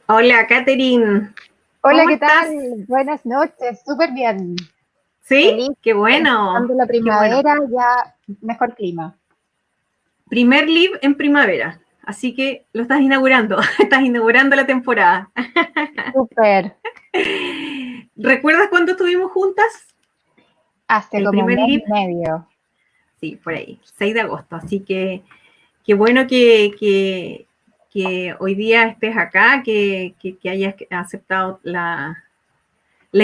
Hola, Katherine. Hola, ¿Cómo ¿qué estás? tal? Buenas noches, súper bien. ¿Sí? Feliz, Qué bueno, empezando la qué bueno. primavera, ya mejor clima. Primer live en primavera, así que lo estás inaugurando, estás inaugurando la temporada. Súper, ¿Recuerdas cuándo estuvimos juntas? hace El como un primer mes live, y medio. sí, por ahí, 6 de agosto. Así que qué bueno que hoy día estés acá, que hayas aceptado la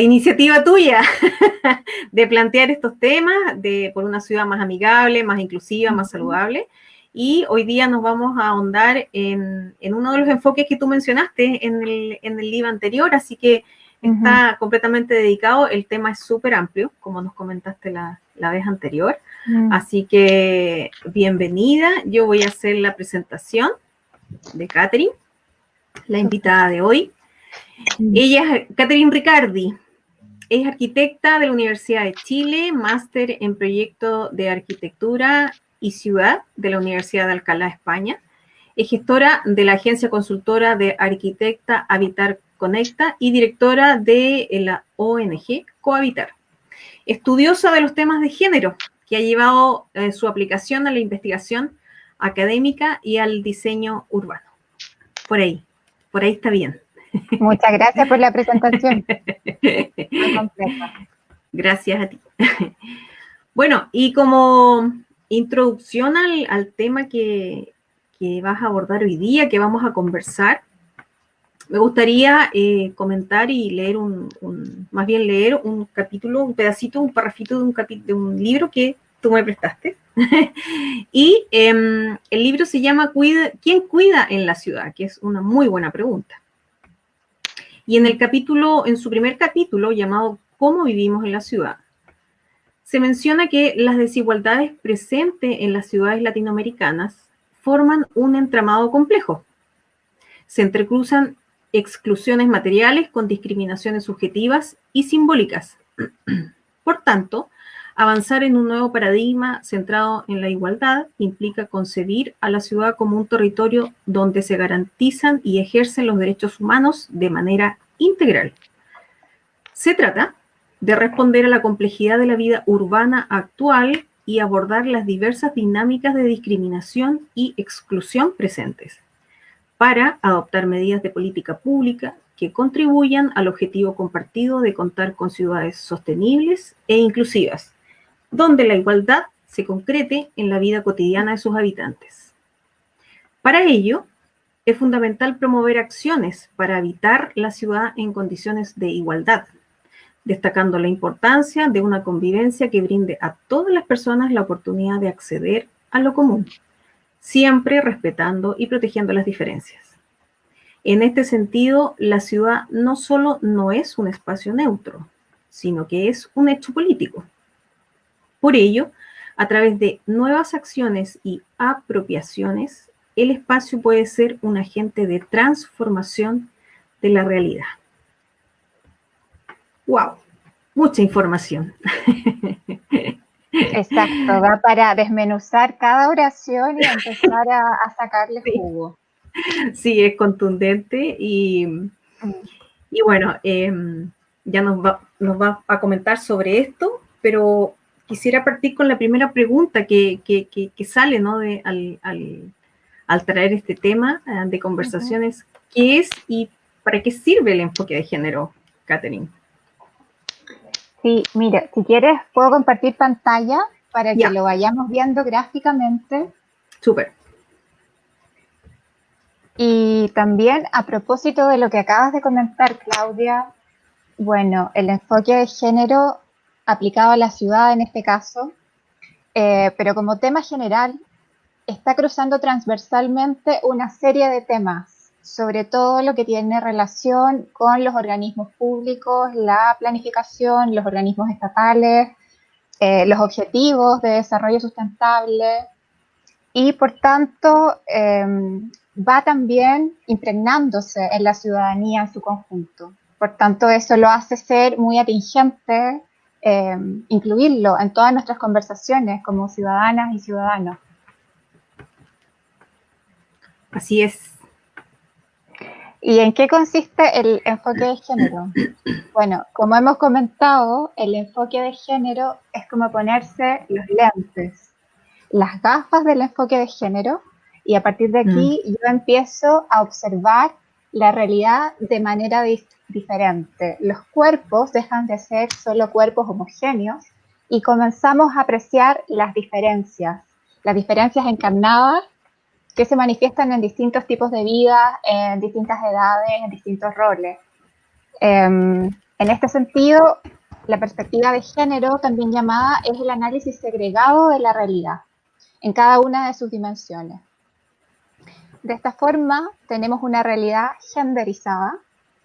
iniciativa tuya de plantear estos temas por una ciudad más amigable, más inclusiva, más Ujú, saludable. Y hoy día nos vamos a ahondar en uno de los enfoques que tú mencionaste en el libro anterior, así que ujú, está completamente dedicado. El tema es súper amplio, como nos comentaste la vez anterior. mm, Así que bienvenida. Yo voy a hacer la presentación de Catherine, la súper. invitada de hoy. Mm, Ella es Catherine Ricardi. Es arquitecta de la Universidad de Chile, máster en proyecto de arquitectura y ciudad de la Universidad de Alcalá, España. Es gestora de la agencia consultora de arquitecta Habitar Conecta y directora de la ONG Cohabitar. Estudiosa de los temas de género, que ha llevado su aplicación a la investigación académica y al diseño urbano. Por ahí, por ahí está bien. Muchas gracias por la presentación, muy completa. Gracias a ti. Bueno, y como introducción al tema que vas a abordar hoy día, que vamos a conversar, me gustaría comentar y leer más bien leer un capítulo, un pedacito, un parrafito de un libro que tú me prestaste. Y el libro se llama ¿Quién cuida en la ciudad? Que es una muy buena pregunta. Y en el capítulo, en su primer capítulo, llamado ¿Cómo vivimos en la ciudad?, se menciona que las desigualdades presentes en las ciudades latinoamericanas forman un entramado complejo. Se entrecruzan exclusiones materiales con discriminaciones subjetivas y simbólicas. Por tanto, avanzar en un nuevo paradigma centrado en la igualdad implica concebir a la ciudad como un territorio donde se garantizan y ejercen los derechos humanos de manera integral. Se trata de responder a la complejidad de la vida urbana actual y abordar las diversas dinámicas de discriminación y exclusión presentes, para adoptar medidas de política pública que contribuyan al objetivo compartido de contar con ciudades sostenibles e inclusivas, donde la igualdad se concrete en la vida cotidiana de sus habitantes. Para ello, es fundamental promover acciones para habitar la ciudad en condiciones de igualdad, destacando la importancia de una convivencia que brinde a todas las personas la oportunidad de acceder a lo común, siempre respetando y protegiendo las diferencias. En este sentido, la ciudad no solo no es un espacio neutro, sino que es un hecho político. Por ello, a través de nuevas acciones y apropiaciones, el espacio puede ser un agente de transformación de la realidad. ¡Wow! Mucha información. Exacto, da para desmenuzar cada oración y empezar a sacarle Sí, jugo. sí, es contundente Mm, y bueno, ya nos va a comentar sobre esto, pero quisiera partir con la primera pregunta que sale, ¿no? Al traer este tema de ujú. conversaciones. ¿Qué es y para qué sirve el enfoque de género, Catherine? Sí, mira, si quieres puedo compartir pantalla para que Ya, lo vayamos viendo gráficamente. súper. Y también a propósito de lo que acabas de comentar, Claudia, bueno, el enfoque de género aplicado a la ciudad en este caso, pero como tema general, está cruzando transversalmente una serie de temas, sobre todo lo que tiene relación con los organismos públicos, la planificación, los organismos estatales, los objetivos de desarrollo sustentable, y por tanto va también impregnándose en la ciudadanía en su conjunto. Por tanto, eso lo hace ser muy atingente, incluirlo en todas nuestras conversaciones como ciudadanas y ciudadanos. Así es. ¿Y en qué consiste el enfoque de género? Bueno, como hemos comentado, el enfoque de género es como ponerse los lentes, las gafas del enfoque de género, y a partir de Mm, aquí yo empiezo a observar la realidad de manera diferente. Los cuerpos dejan de ser solo cuerpos homogéneos y comenzamos a apreciar las diferencias encarnadas que se manifiestan en distintos tipos de vida, en distintas edades, en distintos roles. En este sentido, la perspectiva de género, también llamada, es el análisis segregado de la realidad, en cada una de sus dimensiones. De esta forma, tenemos una realidad genderizada,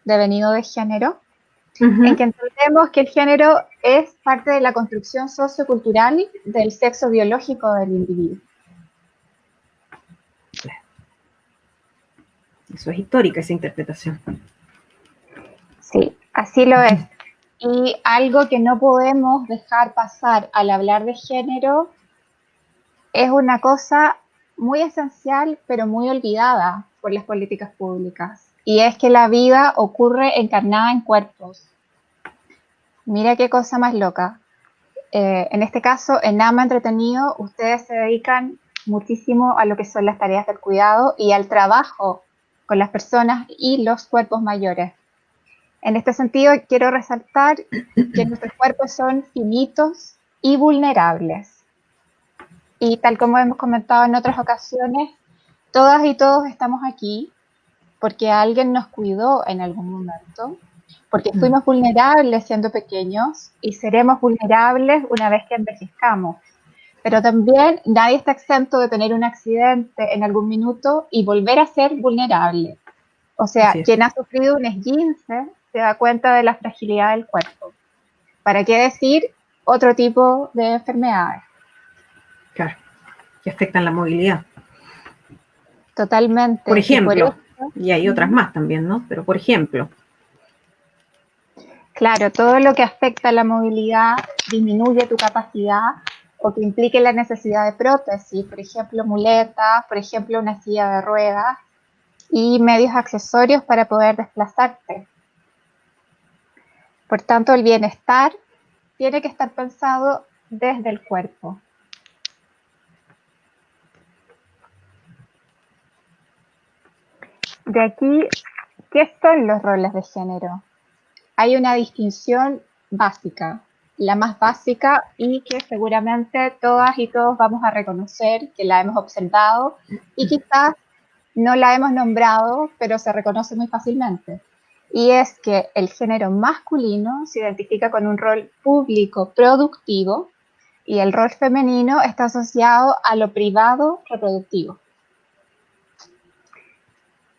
devenido de género, en que ujú. entendemos que el género es parte de la construcción sociocultural del sexo biológico del individuo. Eso es histórica, esa interpretación. Sí, así lo es. Y algo que no podemos dejar pasar al hablar de género es una cosa muy esencial, pero muy olvidada por las políticas públicas. Y es que la vida ocurre encarnada en cuerpos. Mira qué cosa más loca. En este caso, en Ama Entretenido, ustedes se dedican muchísimo a lo que son las tareas del cuidado y al trabajo con las personas y los cuerpos mayores. En este sentido, quiero resaltar que nuestros cuerpos son finitos y vulnerables. Y tal como hemos comentado en otras ocasiones, todas y todos estamos aquí porque alguien nos cuidó en algún momento, porque Mm, fuimos vulnerables siendo pequeños y seremos vulnerables una vez que envejezcamos. Pero también nadie está exento de tener un accidente en algún minuto y volver a ser vulnerable. O así sea, es. quien ha sufrido un esguince se da cuenta de la fragilidad del cuerpo. ¿Para qué decir otro tipo de enfermedades? Claro, que afectan la movilidad. Por Totalmente. Y por ejemplo, eso, y hay otras más también, ¿no? Pero por ejemplo, claro, todo lo que afecta a la movilidad disminuye tu capacidad o que implique la necesidad de prótesis, por ejemplo, muletas, por ejemplo, una silla de ruedas y medios accesorios para poder desplazarte. Por tanto, el bienestar tiene que estar pensado desde el cuerpo. De aquí, ¿qué son los roles de género? Hay una distinción básica, la más básica y que seguramente todas y todos vamos a reconocer que la hemos observado y quizás no la hemos nombrado, pero se reconoce muy fácilmente. Y es que el género masculino se identifica con un rol público productivo y el rol femenino está asociado a lo privado reproductivo.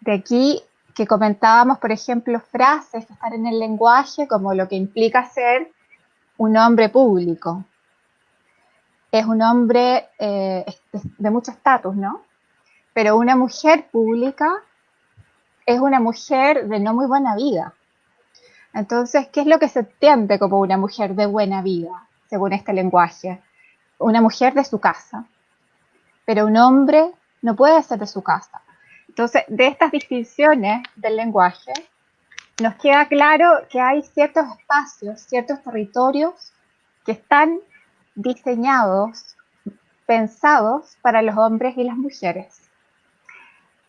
De aquí que comentábamos, por ejemplo, frases que están en el lenguaje como lo que implica ser un hombre público. Es un hombre de mucho estatus, ¿no? Pero una mujer pública es una mujer de no muy buena vida. Entonces, ¿qué es lo que se entiende como una mujer de buena vida, según este lenguaje? Una mujer de su casa. Pero un hombre no puede ser de su casa. Entonces, de estas distinciones del lenguaje, nos queda claro que hay ciertos espacios, ciertos territorios que están diseñados, pensados para los hombres y las mujeres.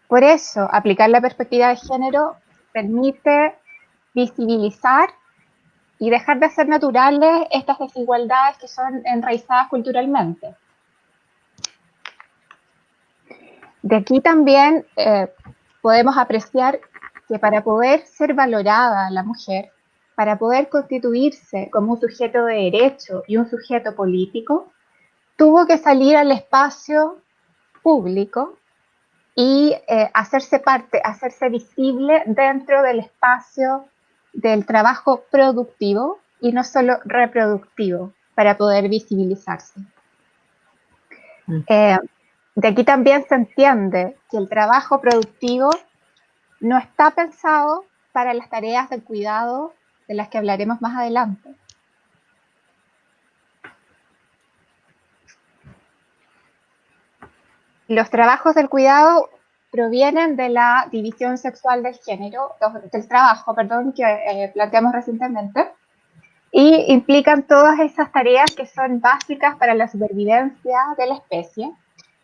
Por eso, aplicar la perspectiva de género permite visibilizar y dejar de hacer naturales estas desigualdades que son enraizadas culturalmente. De aquí también podemos apreciar que para poder ser valorada la mujer, para poder constituirse como un sujeto de derecho y un sujeto político, tuvo que salir al espacio público y hacerse parte, hacerse visible dentro del espacio del trabajo productivo y no solo reproductivo para poder visibilizarse. mm, Eh, de aquí también se entiende que el trabajo productivo no está pensado para las tareas del cuidado de las que hablaremos más adelante. Los trabajos del cuidado provienen de la división sexual del género, del trabajo, perdón, que planteamos recientemente, y implican todas esas tareas que son básicas para la supervivencia de la especie,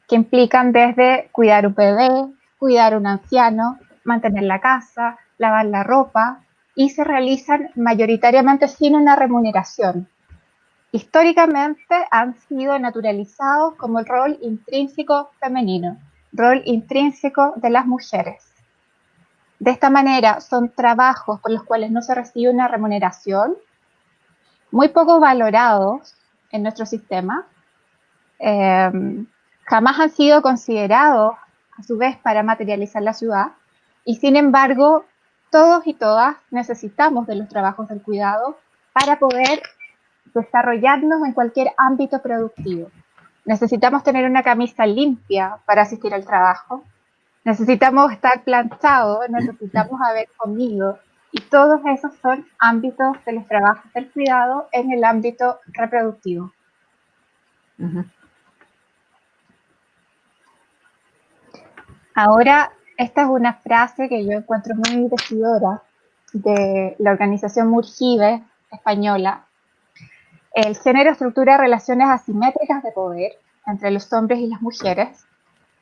que implican desde cuidar un bebé, cuidar un anciano, mantener la casa, lavar la ropa, y se realizan mayoritariamente sin una remuneración. Históricamente han sido naturalizados como el rol intrínseco femenino, rol intrínseco de las mujeres. De esta manera son trabajos por los cuales no se recibe una remuneración, muy poco valorados en nuestro sistema, jamás han sido considerados a su vez para materializar la ciudad, y sin embargo todos y todas necesitamos de los trabajos del cuidado para poder desarrollarnos en cualquier ámbito productivo. Necesitamos tener una camisa limpia para asistir al trabajo, necesitamos estar planchados, necesitamos haber comido, y todos esos son ámbitos de los trabajos del cuidado en el ámbito reproductivo. Ahora, esta es una frase que yo encuentro muy decidora de la organización Murjive española. El género estructura relaciones asimétricas de poder entre los hombres y las mujeres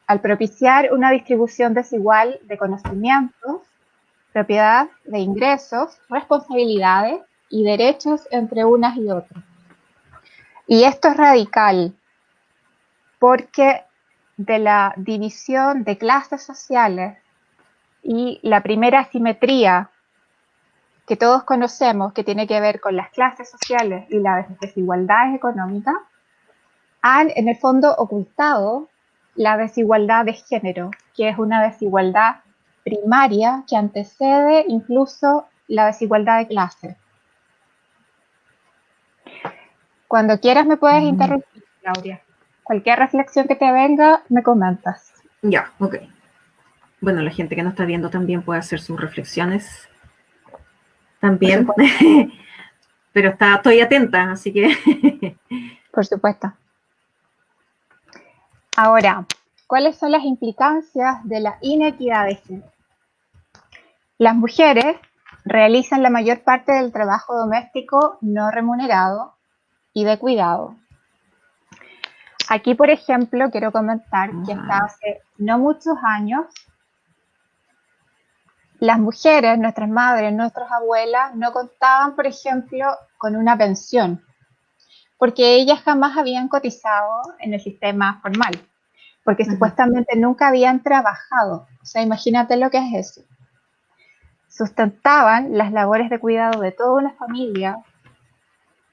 al propiciar una distribución desigual de conocimientos, propiedad, de ingresos, responsabilidades y derechos entre unas y otras. Y esto es radical porque de la división de clases sociales y la primera asimetría que todos conocemos, que tiene que ver con las clases sociales y las desigualdades económicas, han en el fondo ocultado la desigualdad de género, que es una desigualdad primaria que antecede incluso la desigualdad de clase. Cuando quieras me puedes interrumpir, Claudia. Cualquier reflexión que te venga, me comentas. Ya, ok. Bueno, la gente que nos está viendo también puede hacer sus reflexiones. También. Pero estoy atenta, así que... Por supuesto. Ahora, ¿cuáles son las implicancias de la inequidad de género? Las mujeres realizan la mayor parte del trabajo doméstico no remunerado y de cuidado. Aquí, por ejemplo, quiero comentar que hasta hace no muchos años, las mujeres, nuestras madres, nuestras abuelas, no contaban, por ejemplo, con una pensión, porque ellas jamás habían cotizado en el sistema formal, porque supuestamente nunca habían trabajado. O sea, imagínate lo que es eso. Sustentaban las labores de cuidado de toda una familia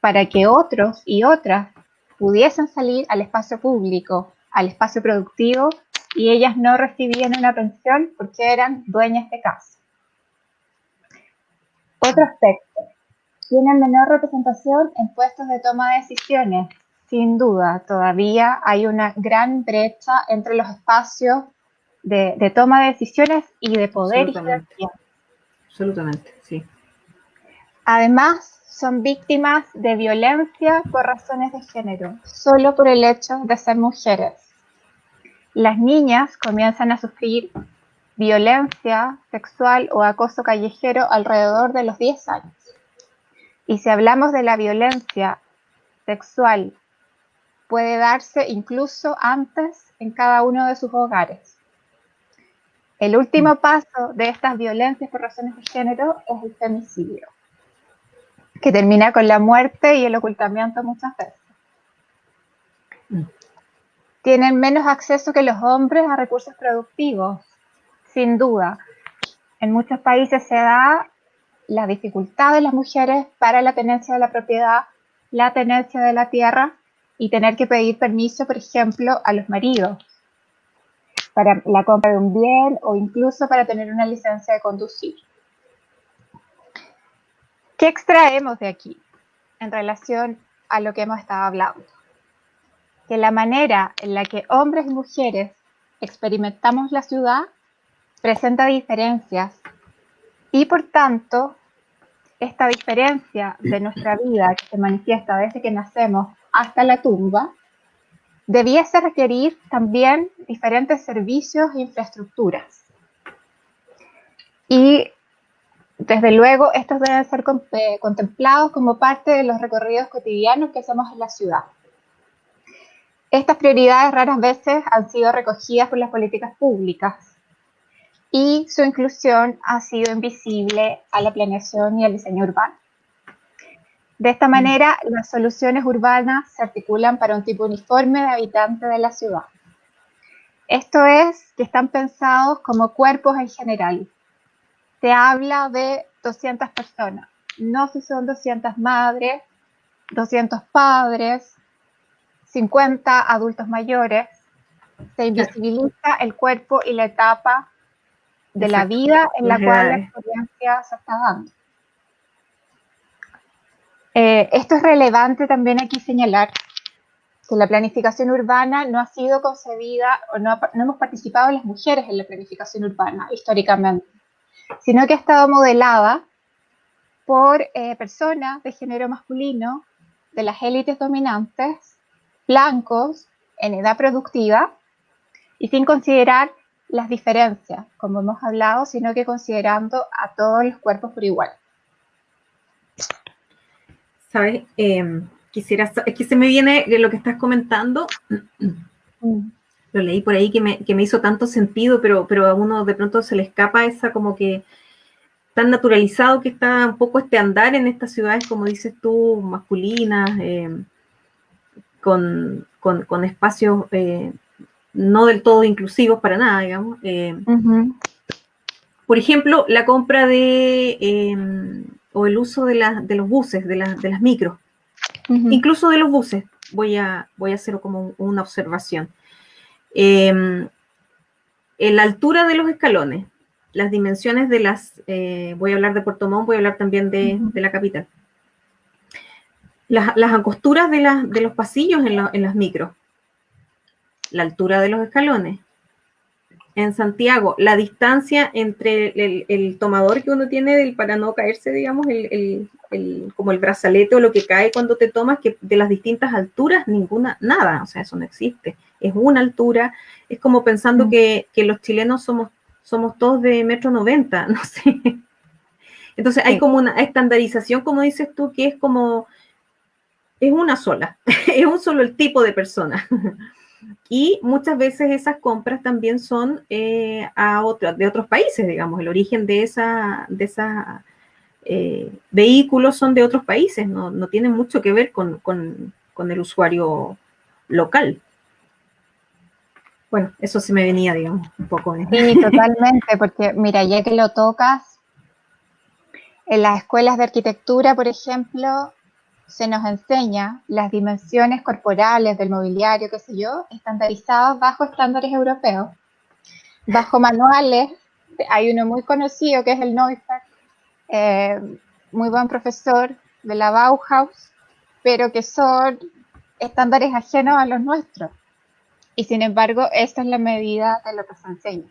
para que otros y otras pudiesen salir al espacio público, al espacio productivo, y ellas no recibían una pensión porque eran dueñas de casa. Otro aspecto, tienen menor representación en puestos de toma de decisiones. Sin duda, todavía hay una gran brecha entre los espacios de toma de decisiones y de poder y jerarquía. Absolutamente, sí. Además, son víctimas de violencia por razones de género, solo por el hecho de ser mujeres. Las niñas comienzan a sufrir violencia sexual o acoso callejero alrededor de los 10 años. Y si hablamos de la violencia sexual, puede darse incluso antes en cada uno de sus hogares. El último paso de estas violencias por razones de género es el femicidio, que termina con la muerte y el ocultamiento muchas veces. Tienen menos acceso que los hombres a recursos productivos, sin duda. En muchos países se da la dificultad de las mujeres para la tenencia de la propiedad, la tenencia de la tierra y tener que pedir permiso, por ejemplo, a los maridos para la compra de un bien o incluso para tener una licencia de conducir. ¿Qué extraemos de aquí en relación a lo que hemos estado hablando? Que la manera en la que hombres y mujeres experimentamos la ciudad presenta diferencias y por tanto esta diferencia de nuestra vida que se manifiesta desde que nacemos hasta la tumba debiese requerir también diferentes servicios e infraestructuras. Y desde luego estos deben ser contemplados como parte de los recorridos cotidianos que hacemos en la ciudad. Estas prioridades raras veces han sido recogidas por las políticas públicas y su inclusión ha sido invisible a la planeación y al diseño urbano. De esta manera, las soluciones urbanas se articulan para un tipo uniforme de habitante de la ciudad. Esto es, que están pensados como cuerpos en general. Se habla de 200 personas, no si son 200 madres, 200 padres, 50 adultos mayores. Se invisibiliza el cuerpo y la etapa de la vida en la cual la experiencia se está dando. Esto es relevante también aquí señalar que la planificación urbana no ha sido concebida o no hemos participado las mujeres en la planificación urbana históricamente, sino que ha estado modelada por personas de género masculino, de las élites dominantes, blancos, en edad productiva, y sin considerar las diferencias, como hemos hablado, sino que considerando a todos los cuerpos por igual. ¿Sabes? Es que se me viene de lo que estás comentando. Lo leí por ahí que me hizo tanto sentido, pero a uno de pronto se le escapa esa como que tan naturalizado que está un poco este andar en estas ciudades, como dices tú, masculinas, con espacios no del todo inclusivos para nada, digamos. Por ejemplo, la compra o el uso de los buses, de las micros, incluso de los buses, voy a hacer como una observación. En la altura de los escalones, las dimensiones de voy a hablar de Puerto Montt, voy a hablar también de la capital. Las angosturas de los pasillos en las micros, la altura de los escalones. En Santiago, la distancia entre el tomador que uno tiene para no caerse, digamos, como el brazalete o lo que cae cuando te tomas, que de las distintas alturas, nada, o sea, eso no existe. Es una altura, es como pensando que los chilenos somos todos de 1,90 m, no sé. Entonces hay como una estandarización, como dices tú, que es una sola, es un solo el tipo de persona. Y muchas veces esas compras también son de otros países, digamos, el origen de esa vehículos son de otros países, no tienen mucho que ver con el usuario local. Bueno, eso se me venía, digamos, un poco. Sí, totalmente, porque mira, ya que lo tocas, en las escuelas de arquitectura, por ejemplo, se nos enseña las dimensiones corporales del mobiliario, qué sé yo, estandarizadas bajo estándares europeos, bajo manuales. Hay uno muy conocido que es el Neufeld, muy buen profesor de la Bauhaus, pero que son estándares ajenos a los nuestros. Y sin embargo, esta es la medida de lo que se enseña.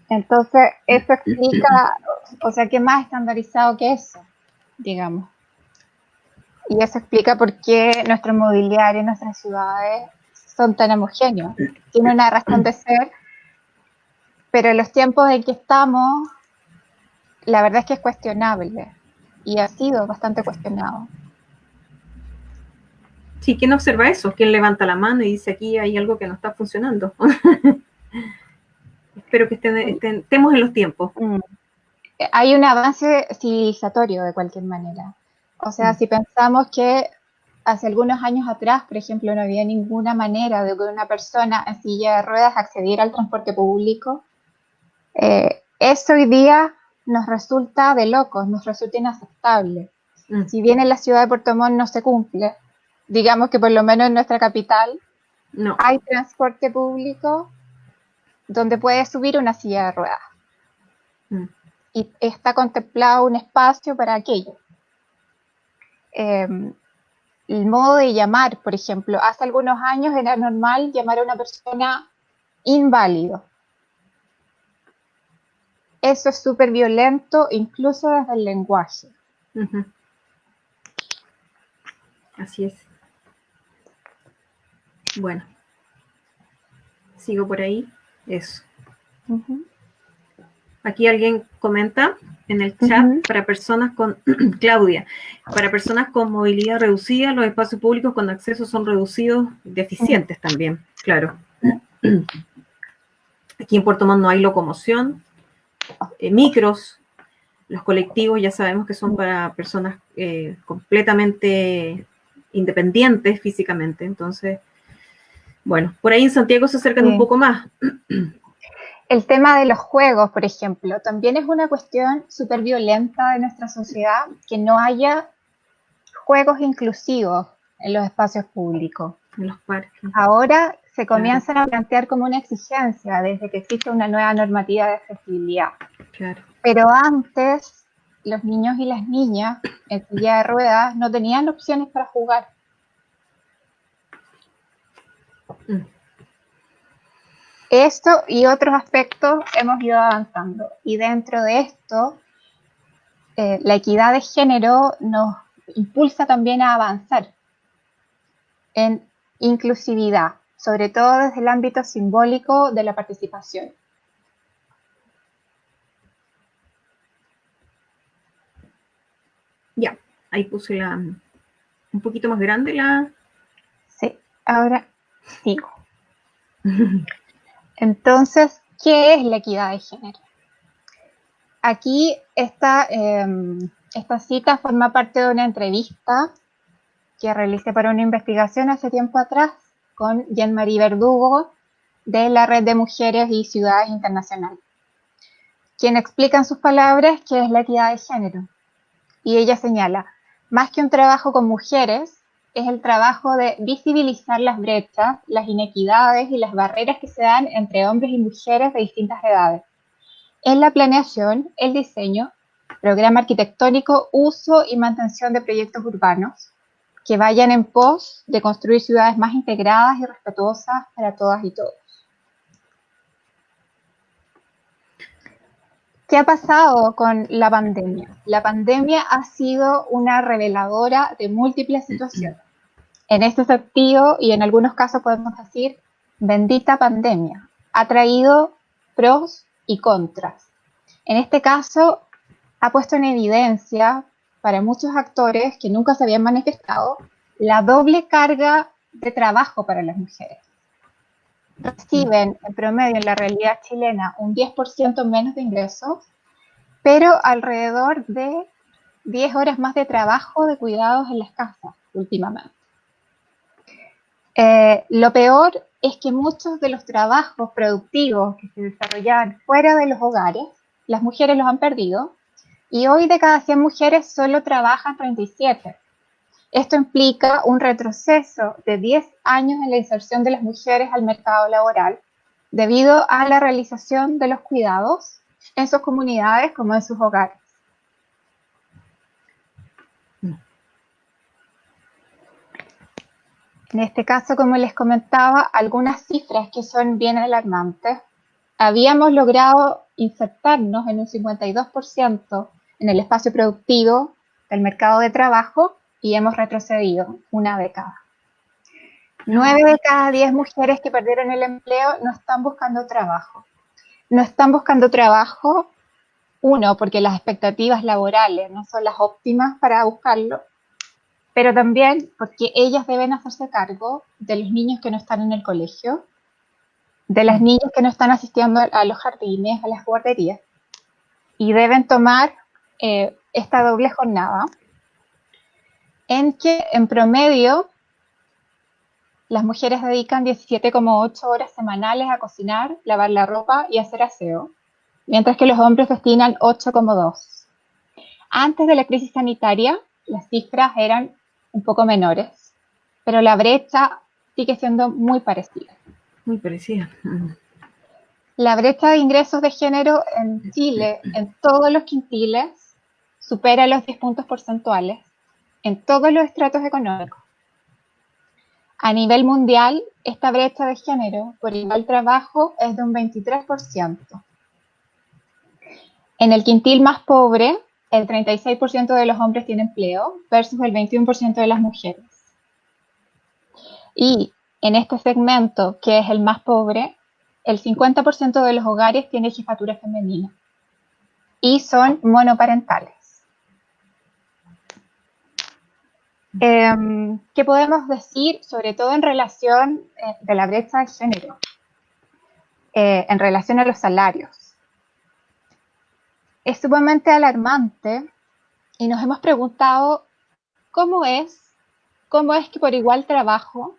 Entonces, eso explica, o sea, ¿qué más estandarizado que eso? Digamos. Y eso explica por qué nuestro mobiliario, nuestras ciudades son tan homogéneos. Tiene una razón de ser, pero en los tiempos en que estamos, la verdad es que es cuestionable. Y ha sido bastante cuestionado. Sí, ¿quién observa eso? ¿Quién levanta la mano y dice aquí hay algo que no está funcionando? Espero que estemos en los tiempos. Hay un avance civilizatorio de cualquier manera. O sea, si pensamos que hace algunos años atrás, por ejemplo, no había ninguna manera de que una persona en silla de ruedas accediera al transporte público, eso hoy día nos resulta de locos, nos resulta inaceptable. Si bien en la ciudad de Puerto Montt no se cumple, digamos que por lo menos en nuestra capital hay transporte público donde puedes subir una silla de ruedas. Y está contemplado un espacio para aquello. El modo de llamar, por ejemplo, hace algunos años era normal llamar a una persona inválido. Eso es súper violento, incluso desde el lenguaje. Así es. Bueno, sigo por ahí. Eso. Aquí alguien comenta en el chat, para personas con, Claudia, para personas con movilidad reducida, los espacios públicos con acceso son reducidos, deficientes también, claro. Aquí en Puerto Montt no hay locomoción, micros, los colectivos ya sabemos que son para personas completamente independientes físicamente, entonces, bueno, por ahí en Santiago se acercan un poco más. El tema de los juegos, por ejemplo, también es una cuestión súper violenta de nuestra sociedad, que no haya juegos inclusivos en los espacios públicos. En los parques. Ahora se comienzan a plantear como una exigencia desde que existe una nueva normativa de accesibilidad. Claro. Pero antes, los niños y las niñas en silla de ruedas no tenían opciones para jugar. Esto y otros aspectos hemos ido avanzando. Y dentro de esto, la equidad de género nos impulsa también a avanzar en inclusividad, sobre todo desde el ámbito simbólico de la participación. Ya, ahí puse un poquito más grande la... Sí, ahora sigo. Entonces, ¿qué es la equidad de género? Aquí esta cita forma parte de una entrevista que realicé para una investigación hace tiempo atrás con Jean-Marie Verdugo de la Red de Mujeres y Ciudades Internacional, quien explica en sus palabras qué es la equidad de género. Y ella señala, más que un trabajo con mujeres, es el trabajo de visibilizar las brechas, las inequidades y las barreras que se dan entre hombres y mujeres de distintas edades. En la planeación, el diseño, programa arquitectónico, uso y mantención de proyectos urbanos que vayan en pos de construir ciudades más integradas y respetuosas para todas y todos. ¿Qué ha pasado con la pandemia? La pandemia ha sido una reveladora de múltiples situaciones. En este sentido, y en algunos casos podemos decir, bendita pandemia, ha traído pros y contras. En este caso, ha puesto en evidencia para muchos actores que nunca se habían manifestado la doble carga de trabajo para las mujeres. Reciben en promedio en la realidad chilena un 10% menos de ingresos, pero alrededor de 10 horas más de trabajo de cuidados en las casas últimamente. Lo peor es que muchos de los trabajos productivos que se desarrollaban fuera de los hogares, las mujeres los han perdido, y hoy de cada 100 mujeres solo trabajan 37. Esto implica un retroceso de 10 años en la inserción de las mujeres al mercado laboral, debido a la realización de los cuidados en sus comunidades como en sus hogares. En este caso, como les comentaba, algunas cifras que son bien alarmantes. Habíamos logrado insertarnos en un 52% en el espacio productivo del mercado de trabajo y hemos retrocedido una década. 9 de cada 10 mujeres que perdieron el empleo no están buscando trabajo. No están buscando trabajo, uno, porque las expectativas laborales no son las óptimas para buscarlo, pero también porque ellas deben hacerse cargo de los niños que no están en el colegio, de las niñas que no están asistiendo a los jardines, a las guarderías, y deben tomar esta doble jornada en que en promedio las mujeres dedican 17,8 horas semanales a cocinar, lavar la ropa y hacer aseo, mientras que los hombres destinan 8,2. Antes de la crisis sanitaria, las cifras eran un poco menores, pero la brecha sigue siendo muy parecida. Muy parecida. La brecha de ingresos de género en Chile, en todos los quintiles, supera los 10 puntos porcentuales, en todos los estratos económicos. A nivel mundial, esta brecha de género por igual trabajo es de un 23%. En el quintil más pobre, el 36% de los hombres tiene empleo versus el 21% de las mujeres. Y En este segmento, que es el más pobre, el 50% de los hogares tiene jefatura femenina y son monoparentales. ¿Qué podemos decir, sobre todo en relación de la brecha de género? En relación a los salarios. Es sumamente alarmante y nos hemos preguntado cómo es que por igual trabajo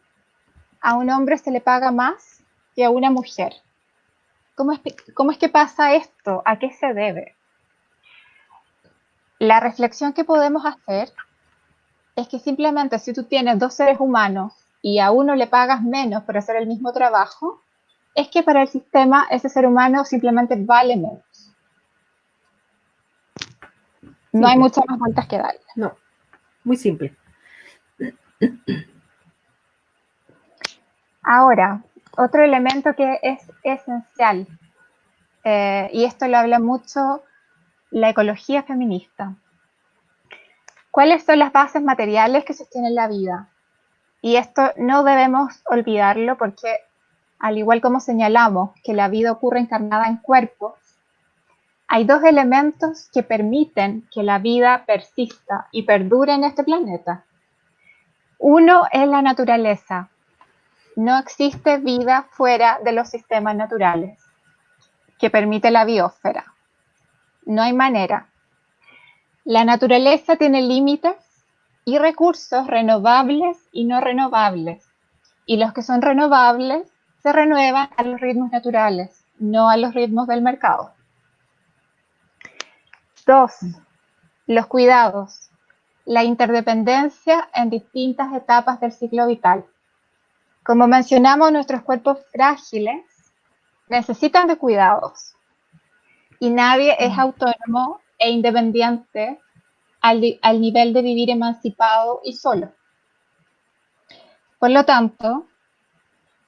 a un hombre se le paga más que a una mujer. ¿Cómo es que pasa esto? ¿A qué se debe? La reflexión que podemos hacer es que simplemente si tú tienes dos seres humanos y a uno le pagas menos por hacer el mismo trabajo, es que para el sistema ese ser humano simplemente vale menos. No hay muchas más vueltas que darle. No, muy simple. Ahora, otro elemento que es esencial, y esto lo habla mucho la ecología feminista. ¿Cuáles son las bases materiales que sostienen la vida? Y esto no debemos olvidarlo porque, al igual como señalamos que la vida ocurre encarnada en cuerpos, hay dos elementos que permiten que la vida persista y perdure en este planeta. Uno es la naturaleza. No existe vida fuera de los sistemas naturales que permite la biosfera. No hay manera. La naturaleza tiene límites y recursos renovables y no renovables. Y los que son renovables se renuevan a los ritmos naturales, no a los ritmos del mercado. 2. Los cuidados. La interdependencia en distintas etapas del ciclo vital. Como mencionamos, nuestros cuerpos frágiles necesitan de cuidados. Y nadie es autónomo e independiente al nivel de vivir emancipado y solo. Por lo tanto,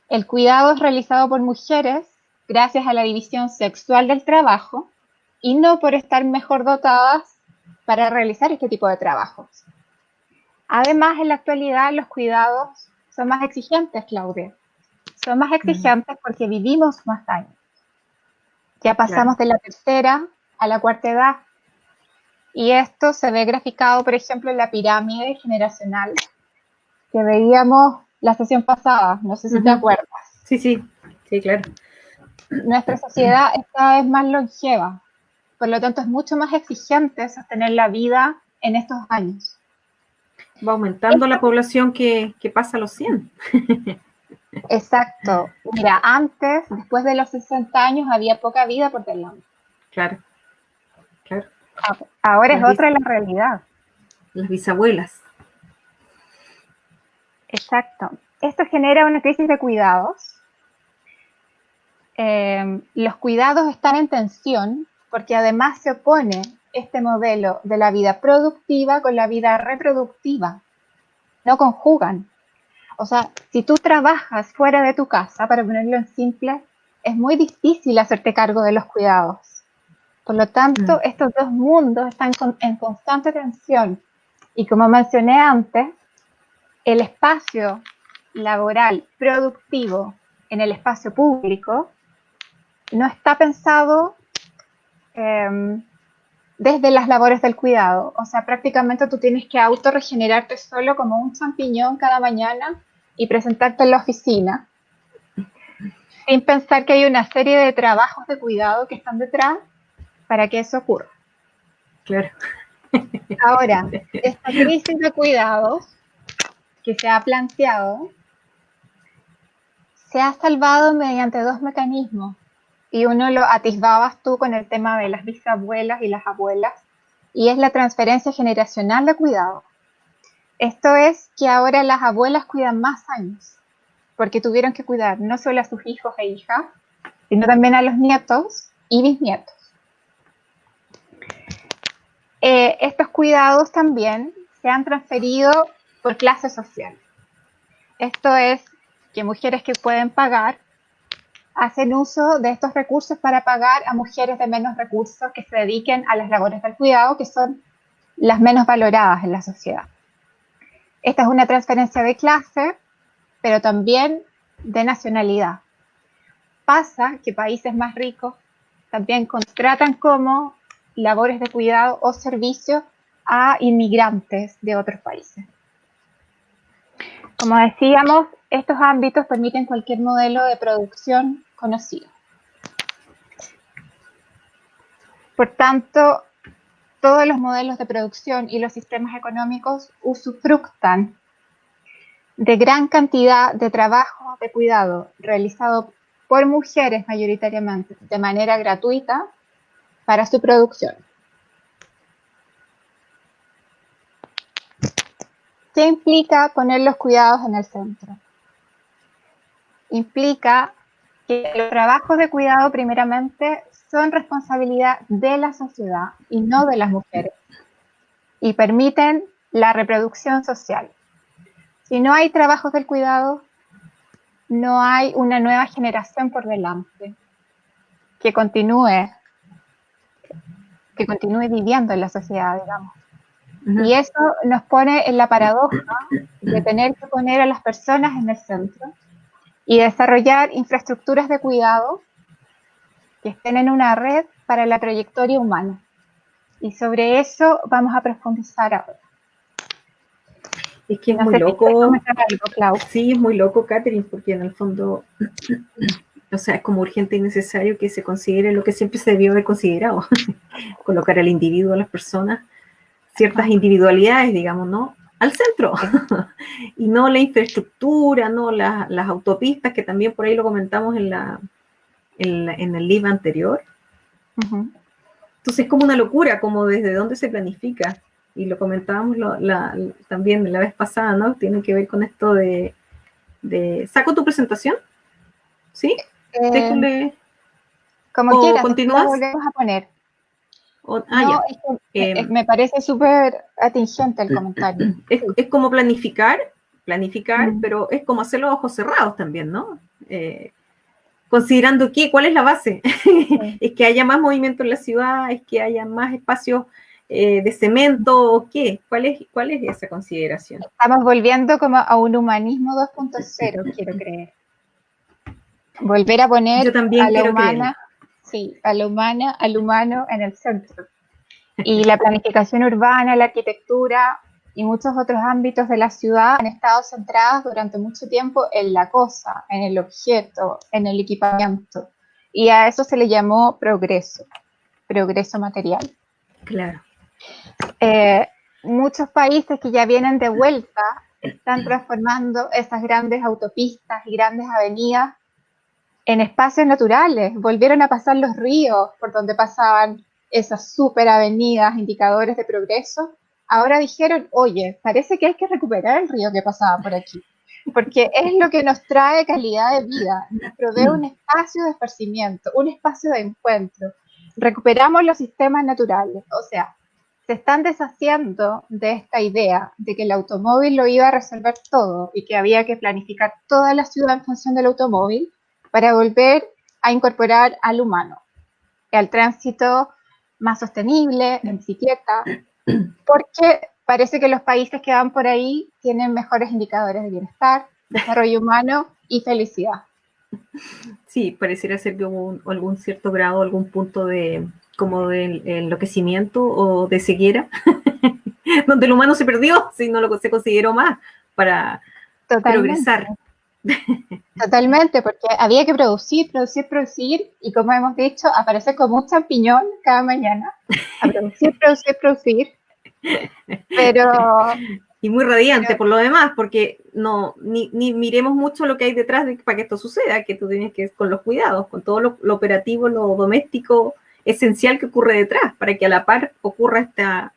el cuidado es realizado por mujeres gracias a la división sexual del trabajo y no por estar mejor dotadas para realizar este tipo de trabajos. Además, en la actualidad los cuidados son más exigentes, Claudia. Son más exigentes porque vivimos más años. Ya pasamos de la tercera a la cuarta edad. Y esto se ve graficado, por ejemplo, en la pirámide generacional que veíamos la sesión pasada. No sé si te acuerdas. Sí, claro. Nuestra sociedad es cada vez más longeva. Por lo tanto, es mucho más exigente sostener la vida en estos años. Va aumentando la población que pasa los 100. Exacto. Mira, antes, después de los 60 años, había poca vida por delante. Claro. Ahora es otra la realidad. Las bisabuelas. Exacto. Esto genera una crisis de cuidados. Los cuidados están en tensión porque además se opone este modelo de la vida productiva con la vida reproductiva. No conjugan. O sea, si tú trabajas fuera de tu casa, para ponerlo en simple, es muy difícil hacerte cargo de los cuidados. Por lo tanto, estos dos mundos están en constante tensión. Y como mencioné antes, el espacio laboral productivo en el espacio público no está pensado desde las labores del cuidado. O sea, prácticamente tú tienes que autorregenerarte solo como un champiñón cada mañana y presentarte en la oficina, sin pensar que hay una serie de trabajos de cuidado que están detrás para que eso ocurra. Claro. Ahora, esta crisis de cuidados que se ha planteado se ha salvado mediante dos mecanismos. Y uno lo atisbabas tú con el tema de las bisabuelas y las abuelas, y es la transferencia generacional de cuidado. Esto es que ahora las abuelas cuidan más años, porque tuvieron que cuidar no solo a sus hijos e hijas, sino también a los nietos y bisnietos. Estos cuidados también se han transferido por clase social. Esto es que mujeres que pueden pagar hacen uso de estos recursos para pagar a mujeres de menos recursos que se dediquen a las labores del cuidado, que son las menos valoradas en la sociedad. Esta es una transferencia de clase, pero también de nacionalidad. Pasa que países más ricos también contratan como labores de cuidado o servicio a inmigrantes de otros países. Como decíamos, estos ámbitos permiten cualquier modelo de producción conocido. Por tanto, todos los modelos de producción y los sistemas económicos usufructan de gran cantidad de trabajo de cuidado realizado por mujeres mayoritariamente de manera gratuita para su producción. ¿Qué implica poner los cuidados en el centro? Implica que los trabajos de cuidado primeramente son responsabilidad de la sociedad y no de las mujeres, y permiten la reproducción social. Si no hay trabajos del cuidado, no hay una nueva generación por delante que continúe viviendo en la sociedad, digamos. Y eso nos pone en la paradoja de tener que poner a las personas en el centro y desarrollar infraestructuras de cuidado que estén en una red para la trayectoria humana. Y sobre eso vamos a profundizar ahora. Es que es muy loco. Algo, sí, es muy loco, Catherine, porque en el fondo, o sea, es como urgente y necesario que se considere lo que siempre se debió haber considerado, colocar al individuo, a las personas, ciertas individualidades, digamos, ¿no? Al centro, y no la infraestructura, no las autopistas, que también por ahí lo comentamos en el live anterior. Entonces es como una locura, como desde dónde se planifica, y lo comentábamos también la vez pasada, ¿no? Tiene que ver con esto de ¿saco tu presentación? ¿Sí? Déjale. Como ¿O quieras, continúas? la volvemos a poner. No, ya. Es que me parece súper atingente el comentario. Es como planificar, pero es como hacerlo a ojos cerrados también, ¿no? Considerando cuál es la base. Es que haya más movimiento en la ciudad, es que haya más espacios de cemento, o qué. ¿Cuál es esa consideración? Estamos volviendo como a un humanismo 2.0, quiero creer. Volver a poner a la humana, al humano en el centro. Y la planificación urbana, la arquitectura y muchos otros ámbitos de la ciudad han estado centrados durante mucho tiempo en la cosa, en el objeto, en el equipamiento. Y a eso se le llamó progreso material. Claro. Muchos países que ya vienen de vuelta están transformando esas grandes autopistas y grandes avenidas en espacios naturales. Volvieron a pasar los ríos por donde pasaban esas super avenidas, indicadores de progreso. Ahora dijeron, oye, parece que hay que recuperar el río que pasaba por aquí, porque es lo que nos trae calidad de vida, nos provee un espacio de esparcimiento, un espacio de encuentro. Recuperamos los sistemas naturales, o sea, se están deshaciendo de esta idea de que el automóvil lo iba a resolver todo y que había que planificar toda la ciudad en función del automóvil para volver a incorporar al humano, al tránsito más sostenible, en bicicleta, porque parece que los países que van por ahí tienen mejores indicadores de bienestar, desarrollo humano y felicidad. Sí, pareciera ser que hubo algún cierto grado, algún punto como de enloquecimiento o de ceguera, donde el humano se perdió, si no se consideró más para progresar. Totalmente, porque había que producir, y como hemos dicho, aparecer como un champiñón cada mañana, a producir, pero... Y muy radiante por lo demás, porque ni miremos mucho lo que hay detrás para que esto suceda, que tú tienes que con los cuidados, con todo lo operativo, lo doméstico, esencial que ocurre detrás, para que a la par ocurra esta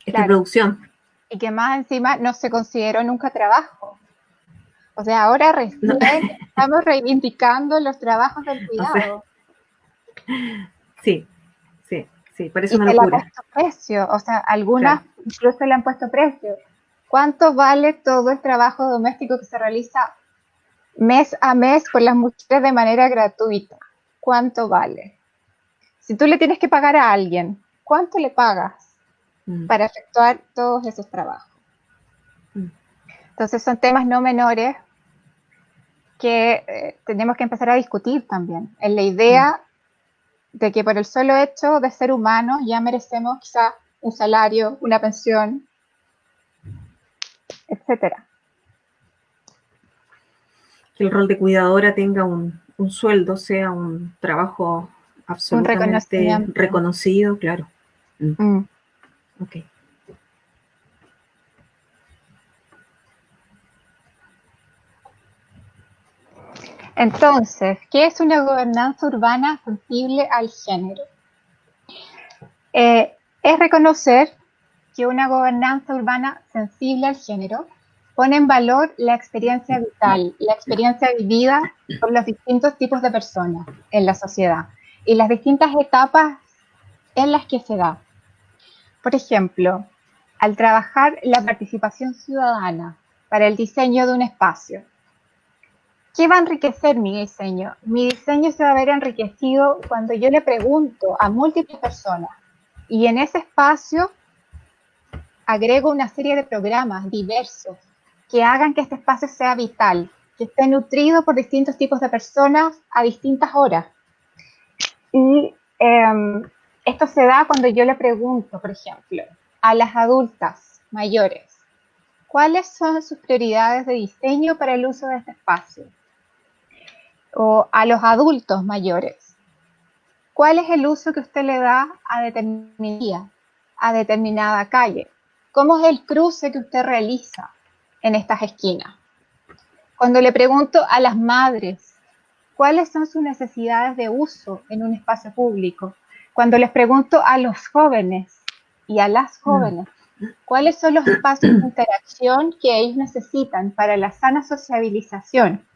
producción. Y que más encima no se consideró nunca trabajo. O sea, ahora recién estamos reivindicando los trabajos del cuidado. Sí, parece una locura. Y se le ha puesto precio, o sea, algunas incluso le han puesto precio. ¿Cuánto vale todo el trabajo doméstico que se realiza mes a mes por las mujeres de manera gratuita? ¿Cuánto vale? Si tú le tienes que pagar a alguien, ¿cuánto le pagas para efectuar todos esos trabajos? Entonces son temas no menores que tenemos que empezar a discutir también. En la idea de que por el solo hecho de ser humanos ya merecemos quizás un salario, una pensión, etcétera. Que el rol de cuidadora tenga un sueldo, sea un trabajo Un absolutamente reconocimiento. reconocido, claro. Mm. Ok. Entonces, ¿qué es una gobernanza urbana sensible al género? Es reconocer que una gobernanza urbana sensible al género pone en valor la experiencia vital, la experiencia vivida por los distintos tipos de personas en la sociedad y las distintas etapas en las que se da. Por ejemplo, al trabajar la participación ciudadana para el diseño de un espacio, ¿qué va a enriquecer mi diseño? Mi diseño se va a ver enriquecido cuando yo le pregunto a múltiples personas y en ese espacio agrego una serie de programas diversos que hagan que este espacio sea vital, que esté nutrido por distintos tipos de personas a distintas horas. Y esto se da cuando yo le pregunto, por ejemplo, a las adultas mayores, ¿cuáles son sus prioridades de diseño para el uso de este espacio? O a los adultos mayores, ¿cuál es el uso que usted le da a determinada calle? ¿Cómo es el cruce que usted realiza en estas esquinas? Cuando le pregunto a las madres, ¿cuáles son sus necesidades de uso en un espacio público? Cuando les pregunto a los jóvenes y a las jóvenes, ¿cuáles son los espacios de interacción que ellos necesitan para la sana sociabilización?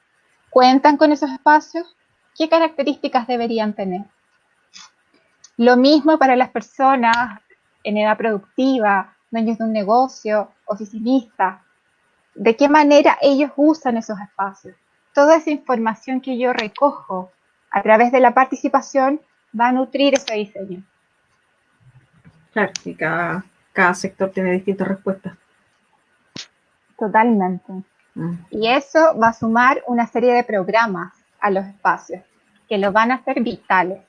¿Cuentan con esos espacios? ¿Qué características deberían tener? Lo mismo para las personas en edad productiva, dueños de un negocio, oficinistas. ¿De qué manera ellos usan esos espacios? Toda esa información que yo recojo a través de la participación va a nutrir ese diseño. Claro, y cada sector tiene distintas respuestas. Totalmente. Y eso va a sumar una serie de programas a los espacios que los van a hacer vitales.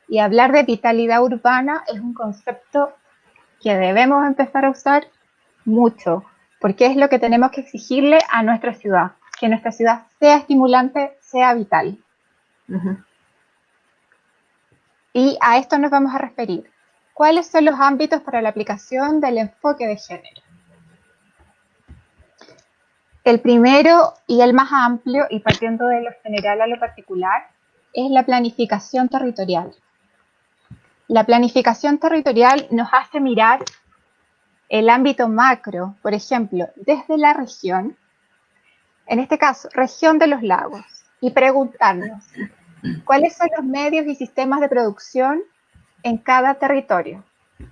Y hablar de vitalidad urbana es un concepto que debemos empezar a usar mucho, porque es lo que tenemos que exigirle a nuestra ciudad, que nuestra ciudad sea estimulante, sea vital. Y a esto nos vamos a referir. ¿Cuáles son los ámbitos para la aplicación del enfoque de género? El primero y el más amplio, y partiendo de lo general a lo particular, es la planificación territorial. La planificación territorial nos hace mirar el ámbito macro, por ejemplo, desde la región, en este caso, región de los lagos, y preguntarnos cuáles son los medios y sistemas de producción en cada territorio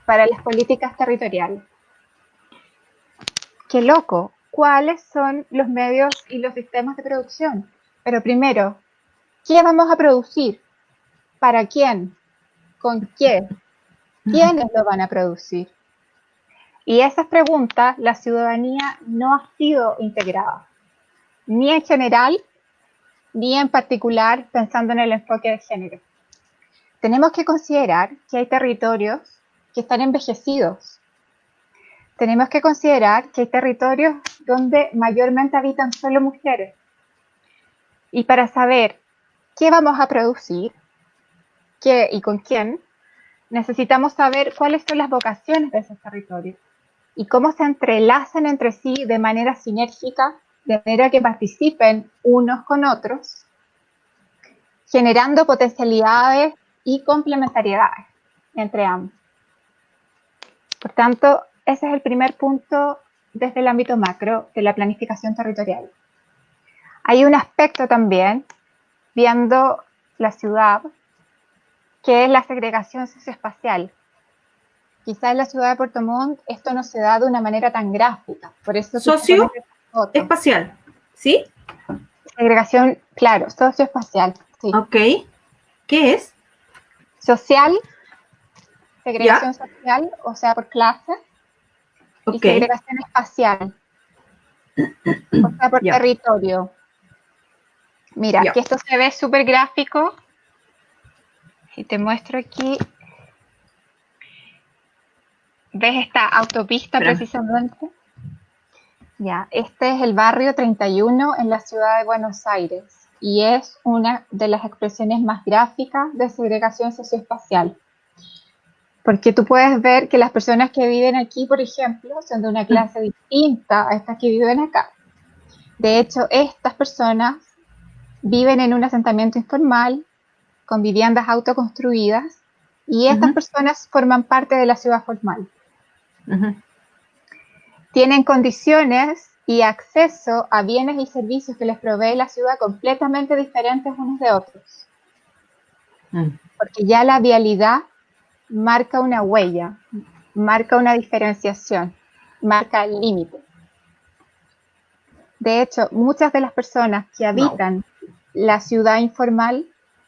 para las políticas territoriales. ¡Qué loco! ¿Cuáles son los medios y los sistemas de producción? Pero primero, ¿qué vamos a producir? ¿Para quién? ¿Con qué? ¿Quiénes lo van a producir? Y esas preguntas la ciudadanía no ha sido integrada, ni en general, ni en particular pensando en el enfoque de género. Tenemos que considerar que hay territorios que están envejecidos. Tenemos que considerar que hay territorios donde mayormente habitan solo mujeres. Y para saber qué vamos a producir, qué y con quién, necesitamos saber cuáles son las vocaciones de esos territorios y cómo se entrelazan entre sí de manera sinérgica, de manera que participen unos con otros, generando potencialidades y complementariedades entre ambos. Por tanto, ese es el primer punto desde el ámbito macro de la planificación territorial. Hay un aspecto también, viendo la ciudad, que es la segregación socioespacial. Quizás en la ciudad de Puerto Montt esto no se da de una manera tan gráfica, por eso socioespacial, ¿sí? Segregación, claro, socioespacial, sí. Ok, ¿qué es? Social, segregación ¿Ya? social, o sea, por clase, y Ok, segregación espacial, o sea, por ya. territorio. Mira, Ya. que esto se ve súper gráfico. Y te muestro aquí. ¿Ves esta autopista Espérame. precisamente? Ya, este es el barrio 31 en la ciudad de Buenos Aires y es una de las expresiones más gráficas de segregación socioespacial. Porque tú puedes ver que las personas que viven aquí, por ejemplo, son de una clase distinta a estas que viven acá. De hecho, estas personas viven en un asentamiento informal, con viviendas autoconstruidas, y estas Ujú, personas forman parte de la ciudad formal. ujú, Tienen condiciones y acceso a bienes y servicios que les provee la ciudad completamente diferentes unos de otros, mm, porque ya la vialidad marca una huella, marca una diferenciación, marca el límite. De hecho, muchas de las personas que wow. habitan la ciudad informal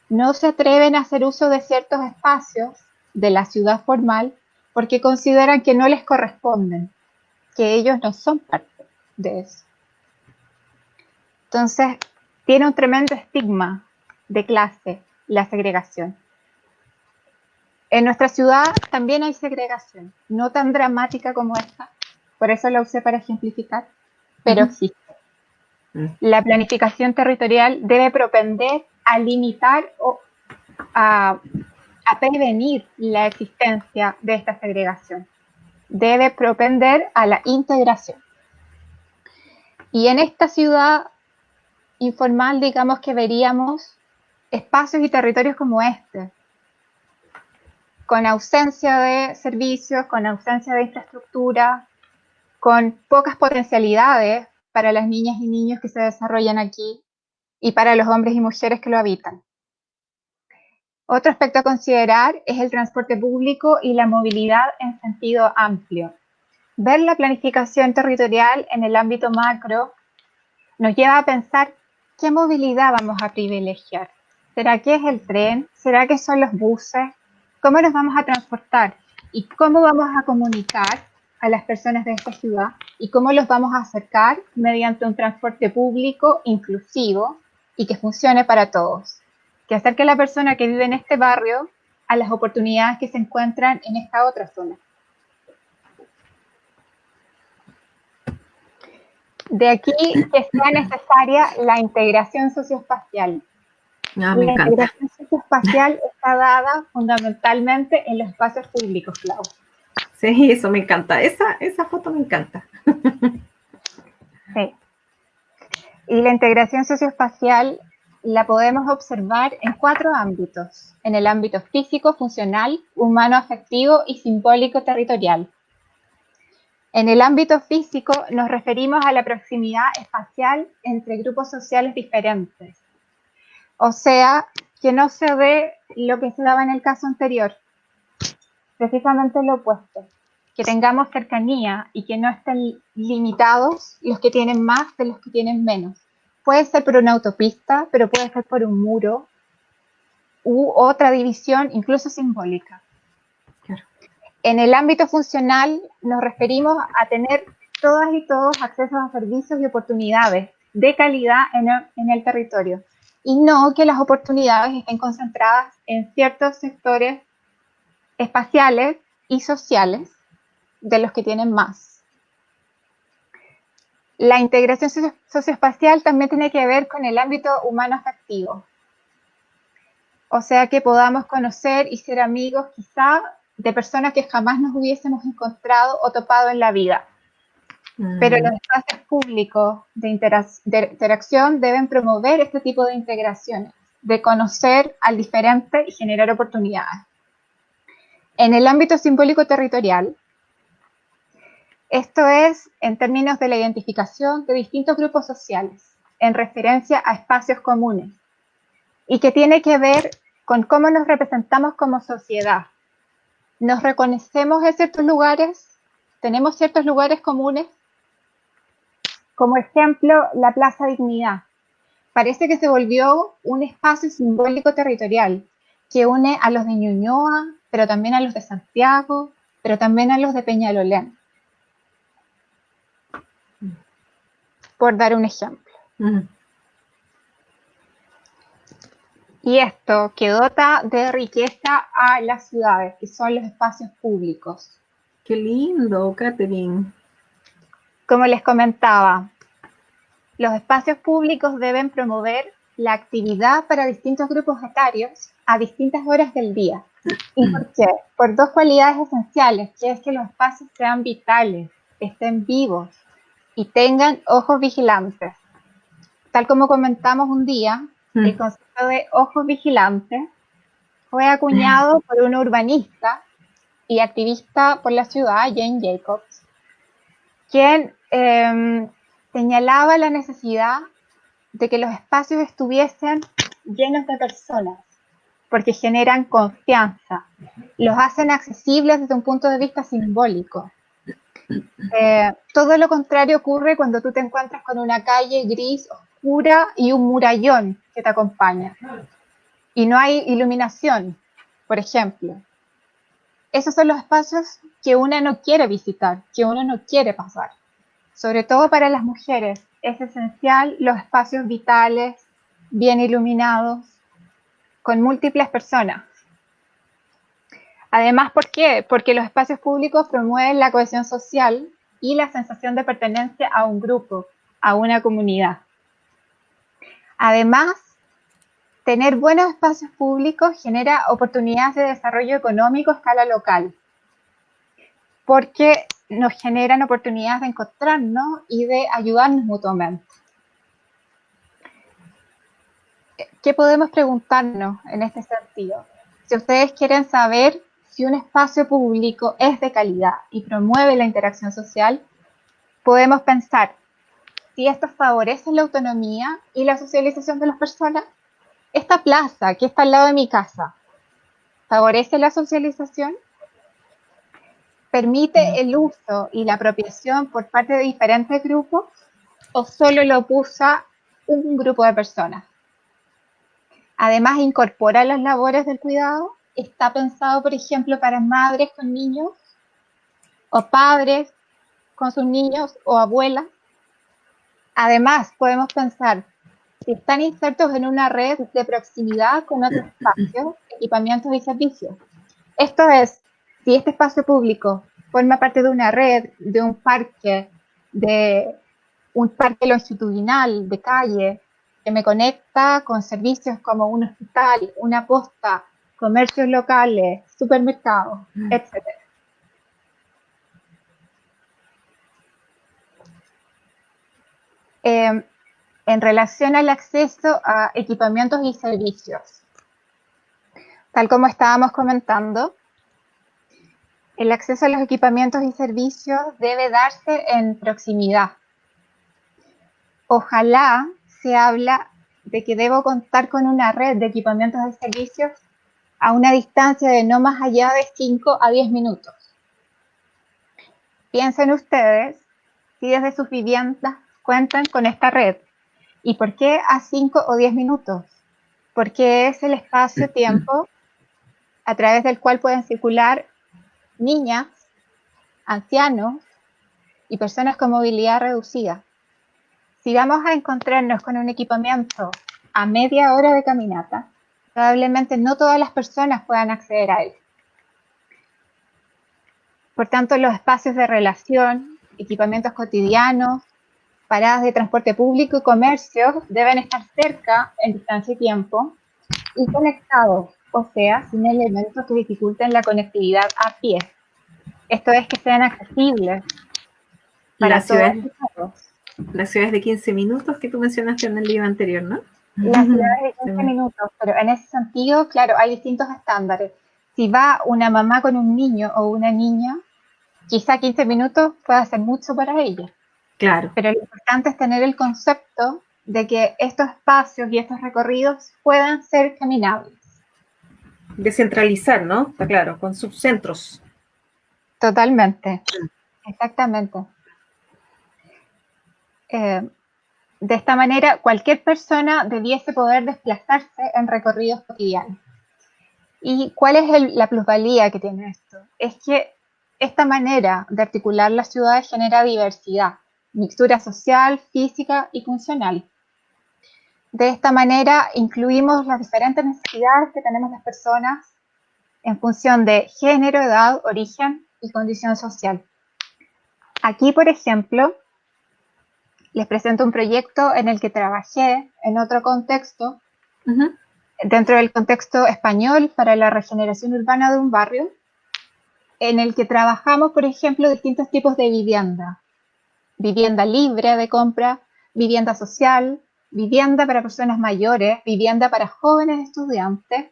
no se atreven a hacer uso de ciertos espacios de la ciudad formal porque consideran que no les corresponden, que ellos no son parte de eso. Entonces, tiene un tremendo estigma de clase la segregación. En nuestra ciudad también hay segregación, no tan dramática como esta, por eso la usé para ejemplificar, pero Ujú, existe. mm, La planificación territorial debe propender a limitar o a, a prevenir la existencia de esta segregación. Debe propender a la integración. Y en esta ciudad informal, digamos que veríamos espacios y territorios como este, con ausencia de servicios, con ausencia de infraestructura, con pocas potencialidades para las niñas y niños que se desarrollan aquí y para los hombres y mujeres que lo habitan. Otro aspecto a considerar es el transporte público y la movilidad en sentido amplio. Ver la planificación territorial en el ámbito macro nos lleva a pensar qué movilidad vamos a privilegiar. ¿Será que es el tren? ¿Será que son los buses? ¿Cómo nos vamos a transportar? ¿Y cómo vamos a comunicar a las personas de esta ciudad? ¿Y cómo los vamos a acercar mediante un transporte público inclusivo y que funcione para todos? Que acerque a la persona que vive en este barrio a las oportunidades que se encuentran en esta otra zona. De aquí que sea necesaria la integración socioespacial. ah, me La encanta. integración socioespacial está dada fundamentalmente en los espacios públicos, Clau. Sí, eso me encanta. Esa foto me encanta. Sí. Y la integración socioespacial la podemos observar en 4 ámbitos. En el ámbito físico, funcional, humano, afectivo y simbólico territorial. En el ámbito físico nos referimos a la proximidad espacial entre grupos sociales diferentes. O sea, que no se ve lo que se daba en el caso anterior, precisamente lo opuesto, que tengamos cercanía y que no estén limitados los que tienen más de los que tienen menos. Puede ser por una autopista, pero puede ser por un muro u otra división, incluso simbólica. Claro. En el ámbito funcional nos referimos a tener todas y todos acceso a servicios y oportunidades de calidad en el territorio y no que las oportunidades estén concentradas en ciertos sectores espaciales y sociales de los que tienen más. La integración socioespacial también tiene que ver con el ámbito humano afectivo. O sea, que podamos conocer y ser amigos quizá de personas que jamás nos hubiésemos encontrado o topado en la vida. Pero los espacios públicos de interacción deben promover este tipo de integraciones, de conocer al diferente y generar oportunidades. En el ámbito simbólico territorial, esto es en términos de la identificación de distintos grupos sociales, en referencia a espacios comunes, y que tiene que ver con cómo nos representamos como sociedad. ¿Nos reconocemos en ciertos lugares? ¿Tenemos ciertos lugares comunes? Como ejemplo, la Plaza Dignidad. Parece que se volvió un espacio simbólico territorial que une a los de Ñuñoa, pero también a los de Santiago, pero también a los de Peñalolén, por dar un ejemplo. Y esto que dota de riqueza a las ciudades, que son los espacios públicos. Qué lindo, Catherine. Como les comentaba, los espacios públicos deben promover la actividad para distintos grupos etarios a distintas horas del día. ¿Y por qué? Por dos cualidades esenciales, que es que los espacios sean vitales, estén vivos y tengan ojos vigilantes. Tal como comentamos un día, el concepto de ojos vigilantes fue acuñado por un urbanista y activista por la ciudad, Jane Jacobs, quien señalaba la necesidad de que los espacios estuviesen llenos de personas, porque generan confianza, los hacen accesibles desde un punto de vista simbólico. Todo lo contrario ocurre cuando tú te encuentras con una calle gris, oscura y un murallón que te acompaña. Y no hay iluminación, por ejemplo. Esos son los espacios que uno no quiere visitar, que uno no quiere pasar. Sobre todo para las mujeres, es esencial los espacios vitales, bien iluminados, con múltiples personas. Además, ¿por qué? Porque los espacios públicos promueven la cohesión social y la sensación de pertenencia a un grupo, a una comunidad. Además, tener buenos espacios públicos genera oportunidades de desarrollo económico a escala local, porque nos generan oportunidades de encontrarnos y de ayudarnos mutuamente. ¿Qué podemos preguntarnos en este sentido? Si ustedes quieren saber si un espacio público es de calidad y promueve la interacción social, podemos pensar si esto favorece la autonomía y la socialización de las personas. Esta plaza que está al lado de mi casa, ¿favorece la socialización? ¿Permite el uso y la apropiación por parte de diferentes grupos o solo lo usa un grupo de personas? Además, incorpora las labores del cuidado. Está pensado, por ejemplo, para madres con niños o padres con sus niños o abuelas. Además, podemos pensar si están insertos en una red de proximidad con otros espacios, equipamientos y servicios. Esto es, si este espacio público forma parte de una red, de un parque longitudinal de calle, que me conecta con servicios como un hospital, una posta, comercios locales, supermercados, etc. En relación al acceso a equipamientos y servicios, tal como estábamos comentando, el acceso a los equipamientos y servicios debe darse en proximidad. Ojalá se habla de que debo contar con una red de equipamientos y servicios a una distancia de no más allá de 5 a 10 minutos. Piensen ustedes si desde sus viviendas cuentan con esta red. ¿Y por qué a 5 o 10 minutos? Porque es el espacio-tiempo a través del cual pueden circular niñas, ancianos y personas con movilidad reducida. Si vamos a encontrarnos con un equipamiento a media hora de caminata, probablemente no todas las personas puedan acceder a él. Por tanto, los espacios de relación, equipamientos cotidianos, paradas de transporte público y comercios deben estar cerca en distancia y tiempo y conectados, o sea, sin elementos que dificulten la conectividad a pie. Esto es que sean accesibles para todos y todos. Las ciudades de 15 minutos que tú mencionaste en el libro anterior, ¿no? Las ciudades de 15 minutos, pero en ese sentido, claro, hay distintos estándares. Si va una mamá con un niño o una niña, quizá 15 minutos pueda ser mucho para ella. Claro. Pero lo importante es tener el concepto de que estos espacios y estos recorridos puedan ser caminables. Descentralizar, ¿no? Está claro, con subcentros. Totalmente, exactamente. De esta manera, cualquier persona debiese poder desplazarse en recorridos cotidianos. ¿Y cuál es la plusvalía que tiene esto? Es que esta manera de articular las ciudades genera diversidad, mixtura social, física y funcional. De esta manera incluimos las diferentes necesidades que tenemos las personas en función de género, edad, origen y condición social. Aquí, por ejemplo, les presento un proyecto en el que trabajé en otro contexto, dentro del contexto español para la regeneración urbana de un barrio, en el que trabajamos, por ejemplo, distintos tipos de vivienda. Vivienda libre de compra, vivienda social, vivienda para personas mayores, vivienda para jóvenes estudiantes,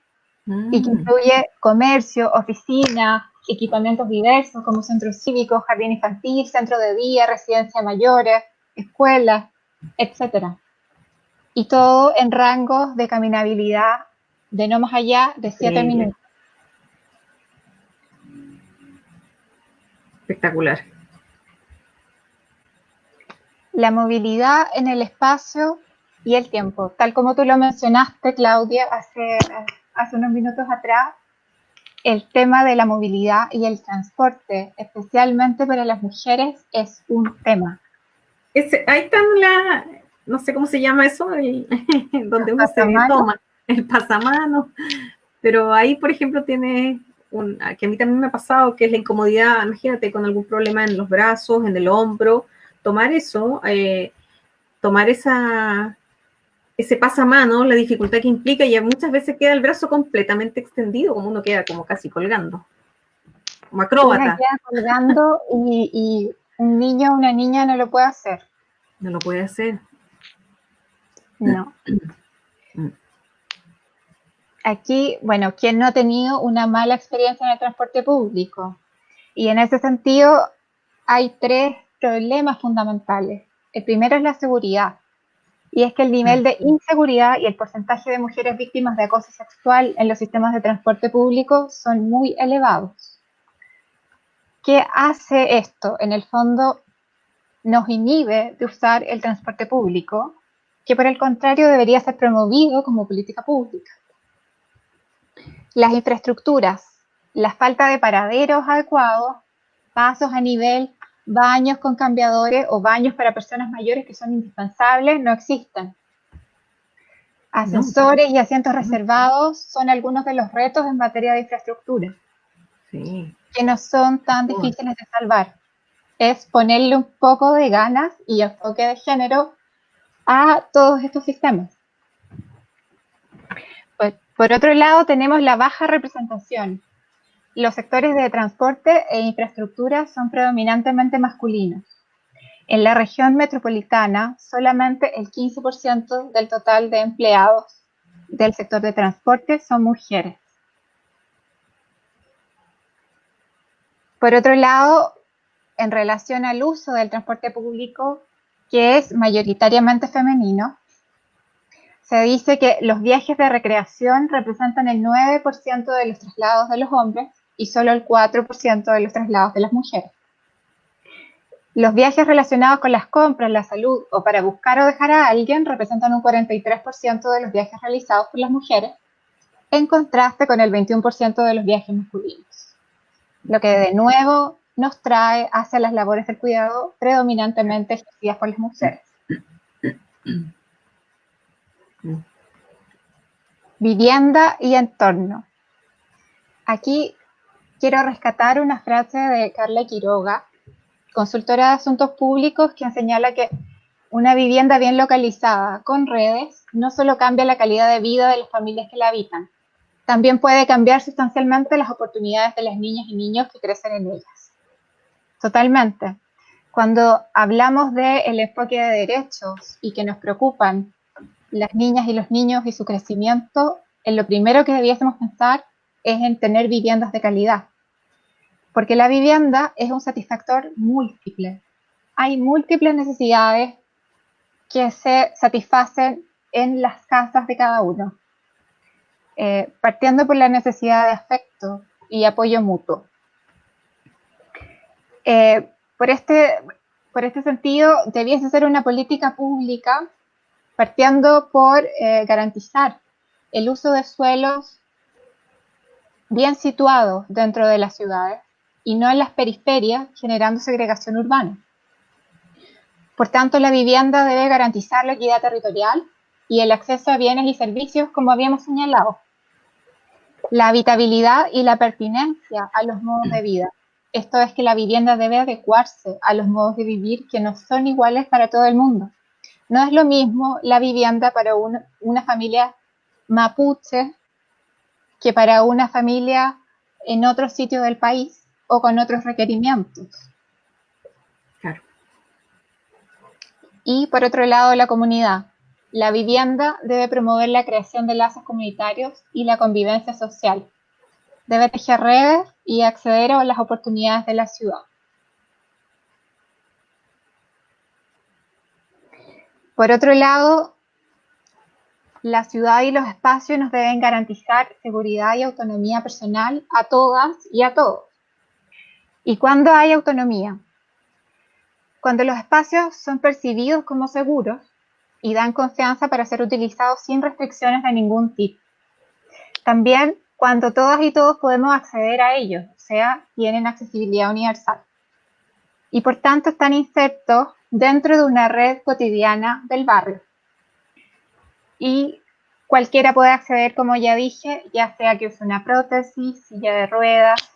y que incluye comercio, oficina, equipamientos diversos como centros cívicos, jardín infantil, centro de día, residencia de mayores, escuelas, etc. Y todo en rangos de caminabilidad de no más allá de 7 minutos. Espectacular. La movilidad en el espacio y el tiempo, tal como tú lo mencionaste, Claudia, hace unos minutos atrás, el tema de la movilidad y el transporte, especialmente para las mujeres, es un tema. Ahí están no sé cómo se llama eso, donde uno se toma, el pasamano, pero ahí, por ejemplo, tiene que a mí también me ha pasado, que es la incomodidad, imagínate, con algún problema en los brazos, en el hombro, tomar eso, tomar ese pasamano, la dificultad que implica, y muchas veces queda el brazo completamente extendido, como uno queda como casi colgando, como acróbata. Una queda colgando y un niño o una niña no lo puede hacer. No lo puede hacer. No. Aquí, bueno, ¿quién no ha tenido una mala experiencia en el transporte público? Y en ese sentido hay 3 problemas fundamentales. El primero es la seguridad. Y es que el nivel de inseguridad y el porcentaje de mujeres víctimas de acoso sexual en los sistemas de transporte público son muy elevados. ¿Qué hace esto? En el fondo, nos inhibe de usar el transporte público, que por el contrario debería ser promovido como política pública. Las infraestructuras, la falta de paraderos adecuados, pasos a nivel, baños con cambiadores o baños para personas mayores que son indispensables, no existen. Ascensores y asientos reservados son algunos de los retos en materia de infraestructura, que no son tan difíciles de salvar. Es ponerle un poco de ganas y enfoque de género a todos estos sistemas. Pues, por otro lado, tenemos la baja representación. Los sectores de transporte e infraestructura son predominantemente masculinos. En la región metropolitana, solamente el 15% del total de empleados del sector de transporte son mujeres. Por otro lado, en relación al uso del transporte público, que es mayoritariamente femenino, se dice que los viajes de recreación representan el 9% de los traslados de los hombres y solo el 4% de los traslados de las mujeres. Los viajes relacionados con las compras, la salud o para buscar o dejar a alguien representan un 43% de los viajes realizados por las mujeres, en contraste con el 21% de los viajes masculinos. Lo que de nuevo nos trae hacia las labores del cuidado predominantemente ejercidas por las mujeres. Vivienda y entorno. Aquí quiero rescatar una frase de Carla Quiroga, consultora de asuntos públicos, quien señala que una vivienda bien localizada con redes no solo cambia la calidad de vida de las familias que la habitan, también puede cambiar sustancialmente las oportunidades de las niñas y niños que crecen en ellas. Totalmente. Cuando hablamos del enfoque de derechos y que nos preocupan las niñas y los niños y su crecimiento, en lo primero que debiésemos pensar es en tener viviendas de calidad. Porque la vivienda es un satisfactor múltiple. Hay múltiples necesidades que se satisfacen en las casas de cada uno. Partiendo por la necesidad de afecto y apoyo mutuo. Por este sentido, debiese ser una política pública partiendo por garantizar el uso de suelos bien situados dentro de las ciudades y no en las periferias, generando segregación urbana. Por tanto, la vivienda debe garantizar la equidad territorial y el acceso a bienes y servicios, como habíamos señalado. La habitabilidad y la pertinencia a los modos de vida. Esto es que la vivienda debe adecuarse a los modos de vivir que no son iguales para todo el mundo. No es lo mismo la vivienda para una familia mapuche que para una familia en otro sitio del país o con otros requerimientos. Claro. Y por otro lado, la comunidad. La vivienda debe promover la creación de lazos comunitarios y la convivencia social. Debe tejer redes y acceder a las oportunidades de la ciudad. Por otro lado, la ciudad y los espacios nos deben garantizar seguridad y autonomía personal a todas y a todos. ¿Y cuándo hay autonomía? Cuando los espacios son percibidos como seguros y dan confianza para ser utilizados sin restricciones de ningún tipo. También cuando todas y todos podemos acceder a ellos, o sea, tienen accesibilidad universal. Y por tanto están insertos dentro de una red cotidiana del barrio. Y cualquiera puede acceder, como ya dije, ya sea que use una prótesis, silla de ruedas,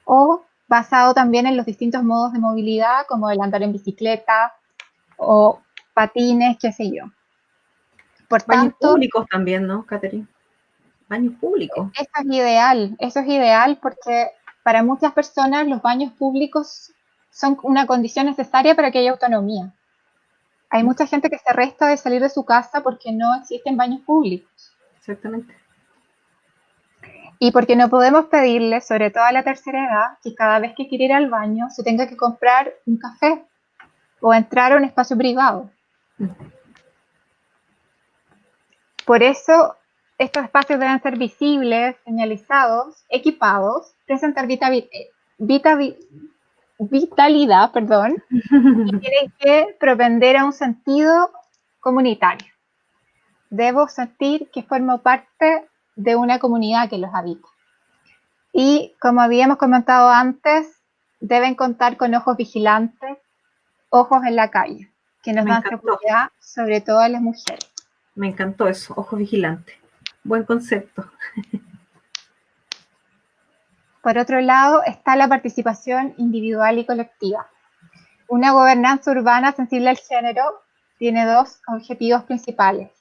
o basado también en los distintos modos de movilidad, como el andar en bicicleta o patines, qué sé yo. Por Baños tanto, públicos también, ¿no, Catherine? Baños públicos. eso es ideal porque para muchas personas los baños públicos son una condición necesaria para que haya autonomía. Hay mucha gente que se resta de salir de su casa porque no existen baños públicos. Exactamente. Y porque no podemos pedirle, sobre todo a la tercera edad, que cada vez que quiere ir al baño se tenga que comprar un café o entrar a un espacio privado. Por eso, estos espacios deben ser visibles, señalizados, equipados, presentar vitalidad, y tienen que propender a un sentido comunitario. Debo sentir que formo parte de una comunidad que los habita. Y como habíamos comentado antes, deben contar con ojos vigilantes, ojos en la calle, que nos dan seguridad, sobre todo a las mujeres. Me encantó eso, ojos vigilantes. Buen concepto. Por otro lado, está la participación individual y colectiva. Una gobernanza urbana sensible al género tiene dos objetivos principales,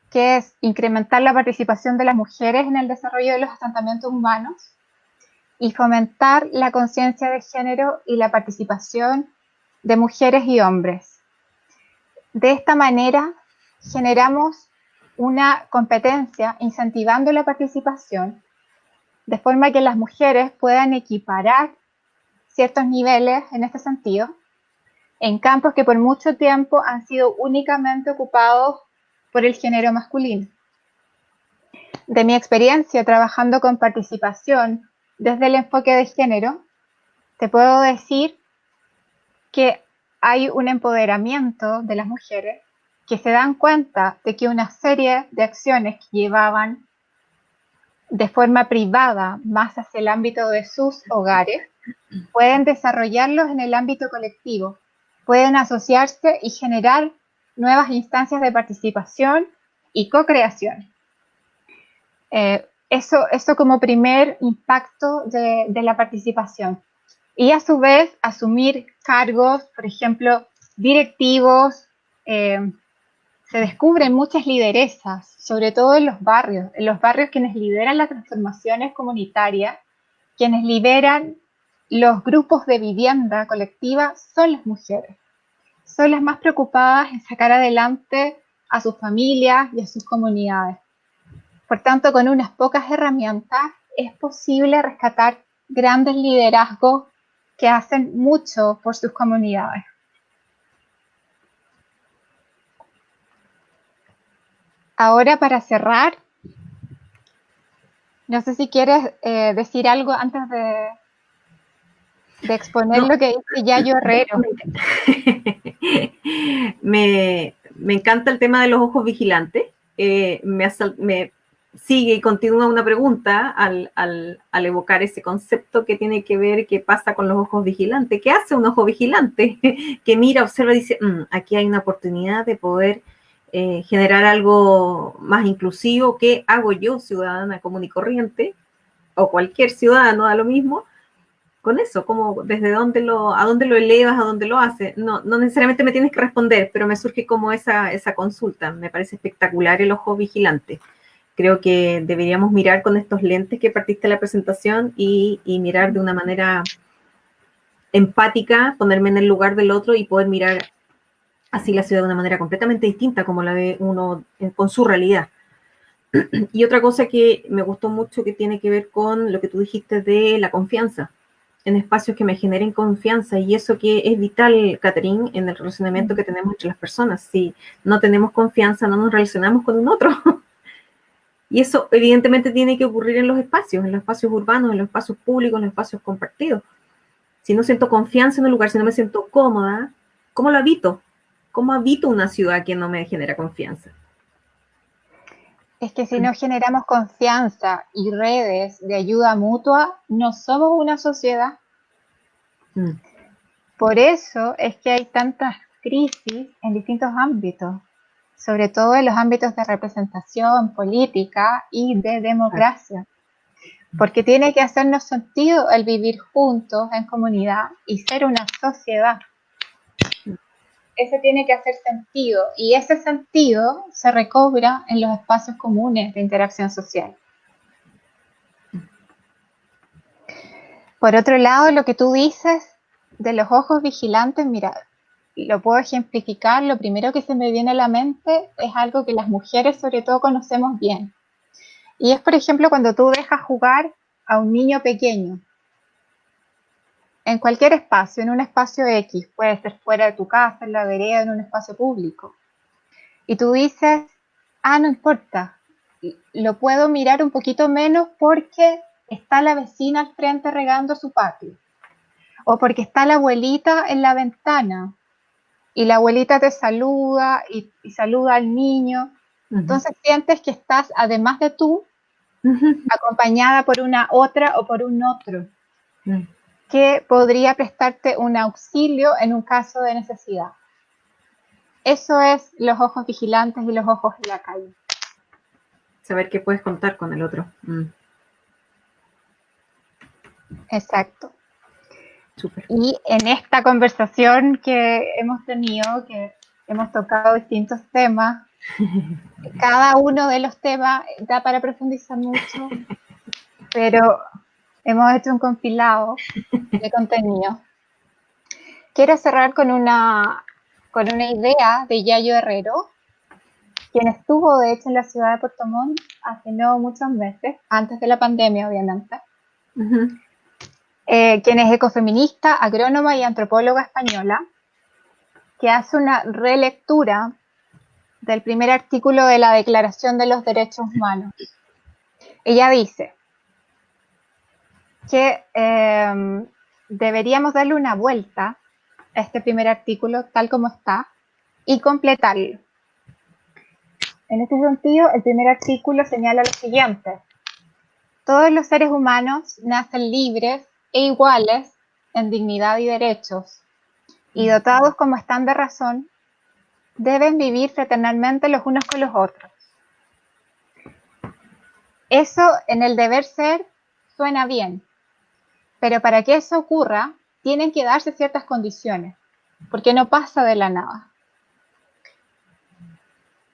que es incrementar la participación de las mujeres en el desarrollo de los asentamientos humanos y fomentar la conciencia de género y la participación de mujeres y hombres. De esta manera, generamos una competencia incentivando la participación, de forma que las mujeres puedan equiparar ciertos niveles en este sentido, en campos que por mucho tiempo han sido únicamente ocupados por el género masculino. De mi experiencia trabajando con participación desde el enfoque de género, te puedo decir que hay un empoderamiento de las mujeres que se dan cuenta de que una serie de acciones que llevaban de forma privada más hacia el ámbito de sus hogares, pueden desarrollarlos en el ámbito colectivo, pueden asociarse y generar nuevas instancias de participación y co-creación. Eso como primer impacto de la participación. Y a su vez, asumir cargos, por ejemplo, directivos. Se descubren muchas lideresas, sobre todo en los barrios quienes lideran las transformaciones comunitarias, quienes lideran los grupos de vivienda colectiva son las mujeres. Son las más preocupadas en sacar adelante a sus familias y a sus comunidades. Por tanto, con unas pocas herramientas es posible rescatar grandes liderazgos que hacen mucho por sus comunidades. Ahora, para cerrar, no sé si quieres decir algo antes de exponer lo que dice Yayo Herrero. Me encanta el tema de los ojos vigilantes. Me sigue y continúa una pregunta al evocar ese concepto que tiene que ver qué pasa con los ojos vigilantes. ¿Qué hace un ojo vigilante? Que mira, observa y dice, aquí hay una oportunidad de poder generar algo más inclusivo. ¿Qué hago yo, ciudadana común y corriente, o cualquier ciudadano, da lo mismo, con eso? Como desde a dónde lo elevas, a dónde lo haces. No, no necesariamente me tienes que responder, pero me surge como esa consulta. Me parece espectacular el ojo vigilante. Creo que deberíamos mirar con estos lentes que partiste la presentación y mirar de una manera empática, ponerme en el lugar del otro y poder mirar así la ciudad de una manera completamente distinta como la ve uno con su realidad. Y otra cosa que me gustó mucho que tiene que ver con lo que tú dijiste de la confianza, en espacios que me generen confianza, y eso que es vital, Catherine, en el relacionamiento que tenemos entre las personas. Si no tenemos confianza, no nos relacionamos con un otro. Y eso evidentemente tiene que ocurrir en los espacios urbanos, en los espacios públicos, en los espacios compartidos. Si no siento confianza en un lugar, si no me siento cómoda, ¿cómo lo habito? ¿Cómo habito una ciudad que no me genera confianza? Es que si no generamos confianza y redes de ayuda mutua, no somos una sociedad. Mm. Por eso es que hay tantas crisis en distintos ámbitos, sobre todo en los ámbitos de representación política y de democracia, porque tiene que hacernos sentido el vivir juntos en comunidad y ser una sociedad. Eso tiene que hacer sentido, y ese sentido se recobra en los espacios comunes de interacción social. Por otro lado, lo que tú dices de los ojos vigilantes, mira, lo puedo ejemplificar. Lo primero que se me viene a la mente es algo que las mujeres sobre todo conocemos bien. Y es, por ejemplo, cuando tú dejas jugar a un niño pequeño en cualquier espacio, en un espacio X, puede ser fuera de tu casa, en la vereda, en un espacio público. Y tú dices, no importa, lo puedo mirar un poquito menos porque está la vecina al frente regando su patio. O porque está la abuelita en la ventana y la abuelita te saluda y saluda al niño. Entonces sientes que estás, además de tú, acompañada por una otra o por un otro que podría prestarte un auxilio en un caso de necesidad. Eso es los ojos vigilantes y los ojos de la calle. Saber que puedes contar con el otro. Exacto. Súper. Y en esta conversación que hemos tenido, que hemos tocado distintos temas, cada uno de los temas da para profundizar mucho, pero hemos hecho un compilado de contenido. Quiero cerrar con una idea de Yayo Herrero, quien estuvo de hecho en la ciudad de Puerto Montt hace no muchos meses, antes de la pandemia obviamente, quien es ecofeminista, agrónoma y antropóloga española, que hace una relectura del primer artículo de la Declaración de los Derechos Humanos. Ella dice que deberíamos darle una vuelta a este primer artículo tal como está y completarlo. En este sentido, el primer artículo señala lo siguiente: todos los seres humanos nacen libres e iguales en dignidad y derechos, y dotados como están de razón, deben vivir fraternalmente los unos con los otros. Eso en el deber ser suena bien, pero para que eso ocurra tienen que darse ciertas condiciones, porque no pasa de la nada.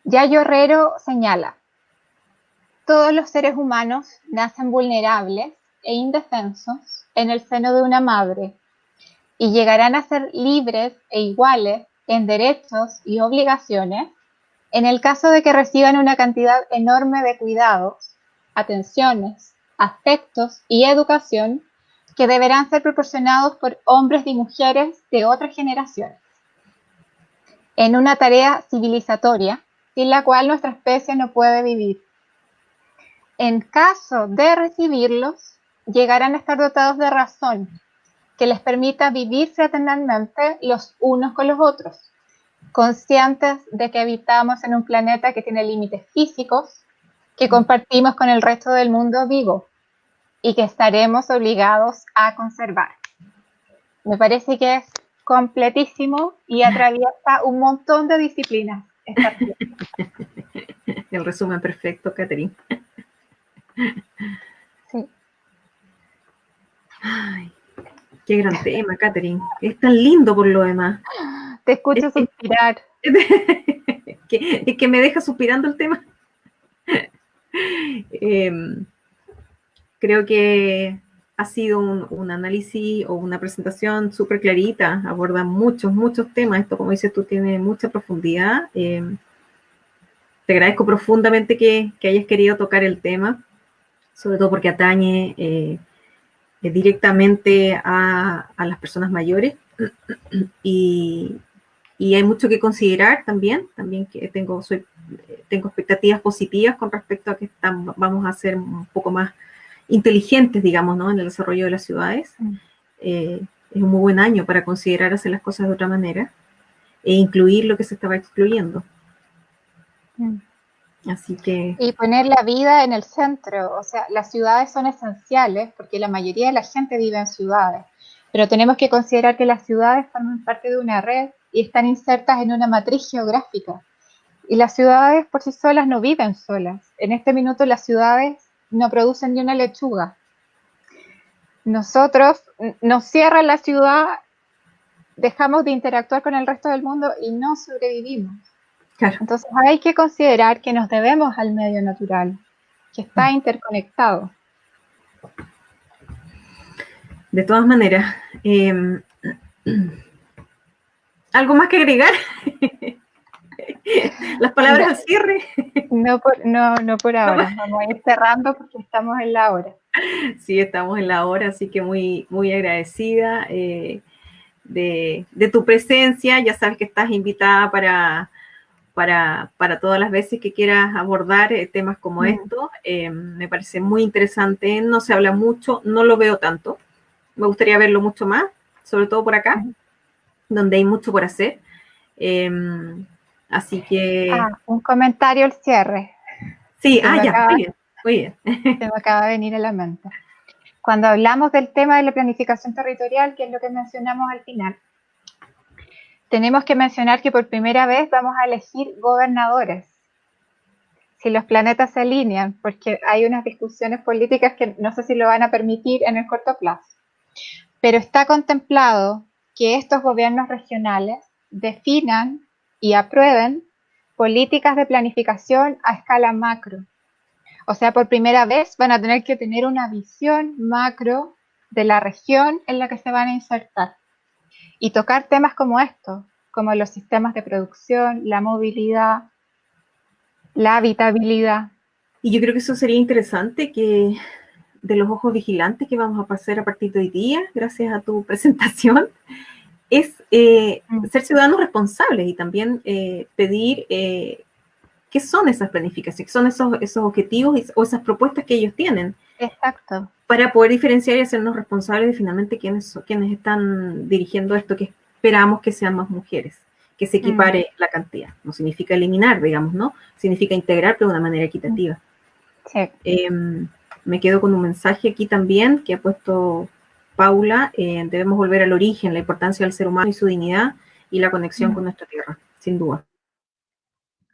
Yayo Herrero señala: todos los seres humanos nacen vulnerables e indefensos en el seno de una madre y llegarán a ser libres e iguales en derechos y obligaciones en el caso de que reciban una cantidad enorme de cuidados, atenciones, afectos y educación que deberán ser proporcionados por hombres y mujeres de otras generaciones, en una tarea civilizatoria sin la cual nuestra especie no puede vivir. En caso de recibirlos, llegarán a estar dotados de razón, que les permita vivir fraternalmente los unos con los otros, conscientes de que habitamos en un planeta que tiene límites físicos, que compartimos con el resto del mundo vivo y que estaremos obligados a conservar. Me parece que es completísimo y atraviesa un montón de disciplinas. Está bien. El resumen perfecto, Catherine. Sí. Ay, qué gran tema, Catherine. Es tan lindo por lo demás. Te escucho suspirar. Es que me deja suspirando el tema. Creo que ha sido un análisis o una presentación súper clarita, aborda muchos temas. Esto, como dices tú, tiene mucha profundidad. Te agradezco profundamente que hayas querido tocar el tema, sobre todo porque atañe directamente a las personas mayores y, y hay mucho que considerar también que tengo expectativas positivas con respecto a que vamos a ser un poco más inteligentes, digamos, ¿no? En el desarrollo de las ciudades. Es un muy buen año para considerar hacer las cosas de otra manera e incluir lo que se estaba excluyendo. Así que... Y poner la vida en el centro, o sea, las ciudades son esenciales porque la mayoría de la gente vive en ciudades, pero tenemos que considerar que las ciudades forman parte de una red y están insertas en una matriz geográfica. Y las ciudades por sí solas no viven solas. En este minuto las ciudades no producen ni una lechuga. Nosotros nos cierran la ciudad, dejamos de interactuar con el resto del mundo y no sobrevivimos. Claro. Entonces hay que considerar que nos debemos al medio natural, que está interconectado. De todas maneras, ¿algo más que agregar? Las palabras al cierre. No por ahora. Vamos a ir cerrando porque estamos en la hora. Sí, estamos en la hora, así que muy agradecida de tu presencia. Ya sabes que estás invitada para todas las veces que quieras abordar temas como estos. Me parece muy interesante. No se habla mucho, no lo veo tanto. Me gustaría verlo mucho más, sobre todo por acá, donde hay mucho por hacer. Así que... un comentario al cierre. Sí, ya, muy bien. Se me acaba de venir a la mente. Cuando hablamos del tema de la planificación territorial, que es lo que mencionamos al final, tenemos que mencionar que por primera vez vamos a elegir gobernadores. Si los planetas se alinean, porque hay unas discusiones políticas que no sé si lo van a permitir en el corto plazo. Pero está contemplado que estos gobiernos regionales definan y aprueben políticas de planificación a escala macro. O sea, por primera vez van a tener que tener una visión macro de la región en la que se van a insertar y tocar temas como estos, como los sistemas de producción, la movilidad, la habitabilidad. Y yo creo que eso sería interesante, que de los ojos vigilantes que vamos a pasar a partir de hoy día, gracias a tu presentación, es ser ciudadanos responsables y también pedir qué son esas planificaciones, qué son esos objetivos o esas propuestas que ellos tienen. Exacto. Para poder diferenciar y hacernos responsables de finalmente quiénes están dirigiendo esto, que esperamos que sean más mujeres, que se equipare la cantidad. No significa eliminar, digamos, ¿no? Significa integrar, pero de una manera equitativa. Sí. Me quedo con un mensaje aquí también que ha puesto Paula. Debemos volver al origen, la importancia del ser humano y su dignidad y la conexión con nuestra tierra, sin duda.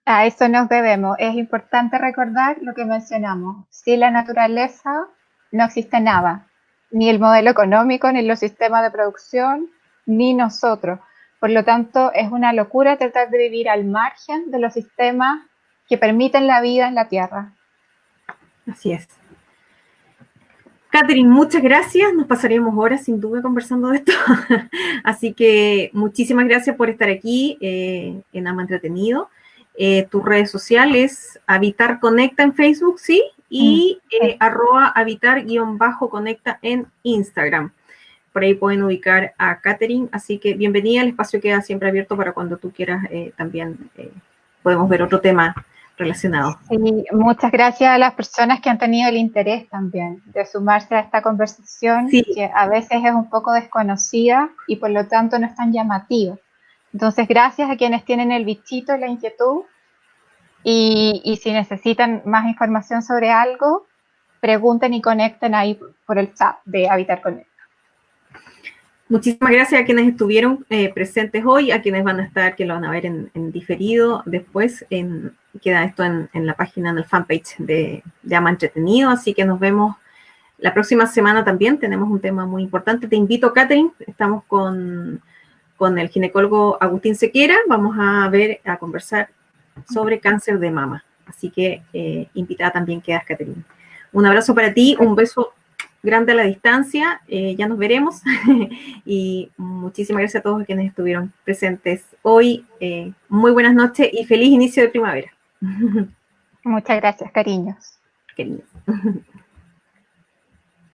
A eso nos debemos. Es importante recordar lo que mencionamos. Sin la naturaleza no existe nada, ni el modelo económico, ni los sistemas de producción, ni nosotros. Por lo tanto, es una locura tratar de vivir al margen de los sistemas que permiten la vida en la Tierra. Así es. Catherine, muchas gracias. Nos pasaríamos horas sin duda conversando de esto. Así que muchísimas gracias por estar aquí en Ama Entretenido. Tus redes sociales, Habitar Conecta en Facebook, ¿sí? Y @habitar_conecta en Instagram. Por ahí pueden ubicar a Catherine. Así que bienvenida. El espacio queda siempre abierto para cuando tú quieras también podemos ver otro tema relacionado. Sí, muchas gracias a las personas que han tenido el interés también de sumarse a esta conversación, sí, que a veces es un poco desconocida y por lo tanto no es tan llamativa. Entonces, gracias a quienes tienen el bichito y la inquietud y si necesitan más información sobre algo, pregunten y conecten ahí por el chat de Habitar Conecta. Muchísimas gracias a quienes estuvieron presentes hoy, a quienes van a estar, que lo van a ver en diferido después. Queda esto en la página, en el fanpage de Ama Entretenido, así que nos vemos la próxima semana también. Tenemos un tema muy importante. Te invito, Catherine, estamos con el ginecólogo Agustín Sequera. Vamos a conversar sobre cáncer de mama. Así que invitada también quedas, Catherine. Un abrazo para ti, un beso grande a la distancia, ya nos veremos y muchísimas gracias a todos quienes estuvieron presentes hoy. Muy buenas noches y feliz inicio de primavera. Muchas gracias, cariños. Cariño.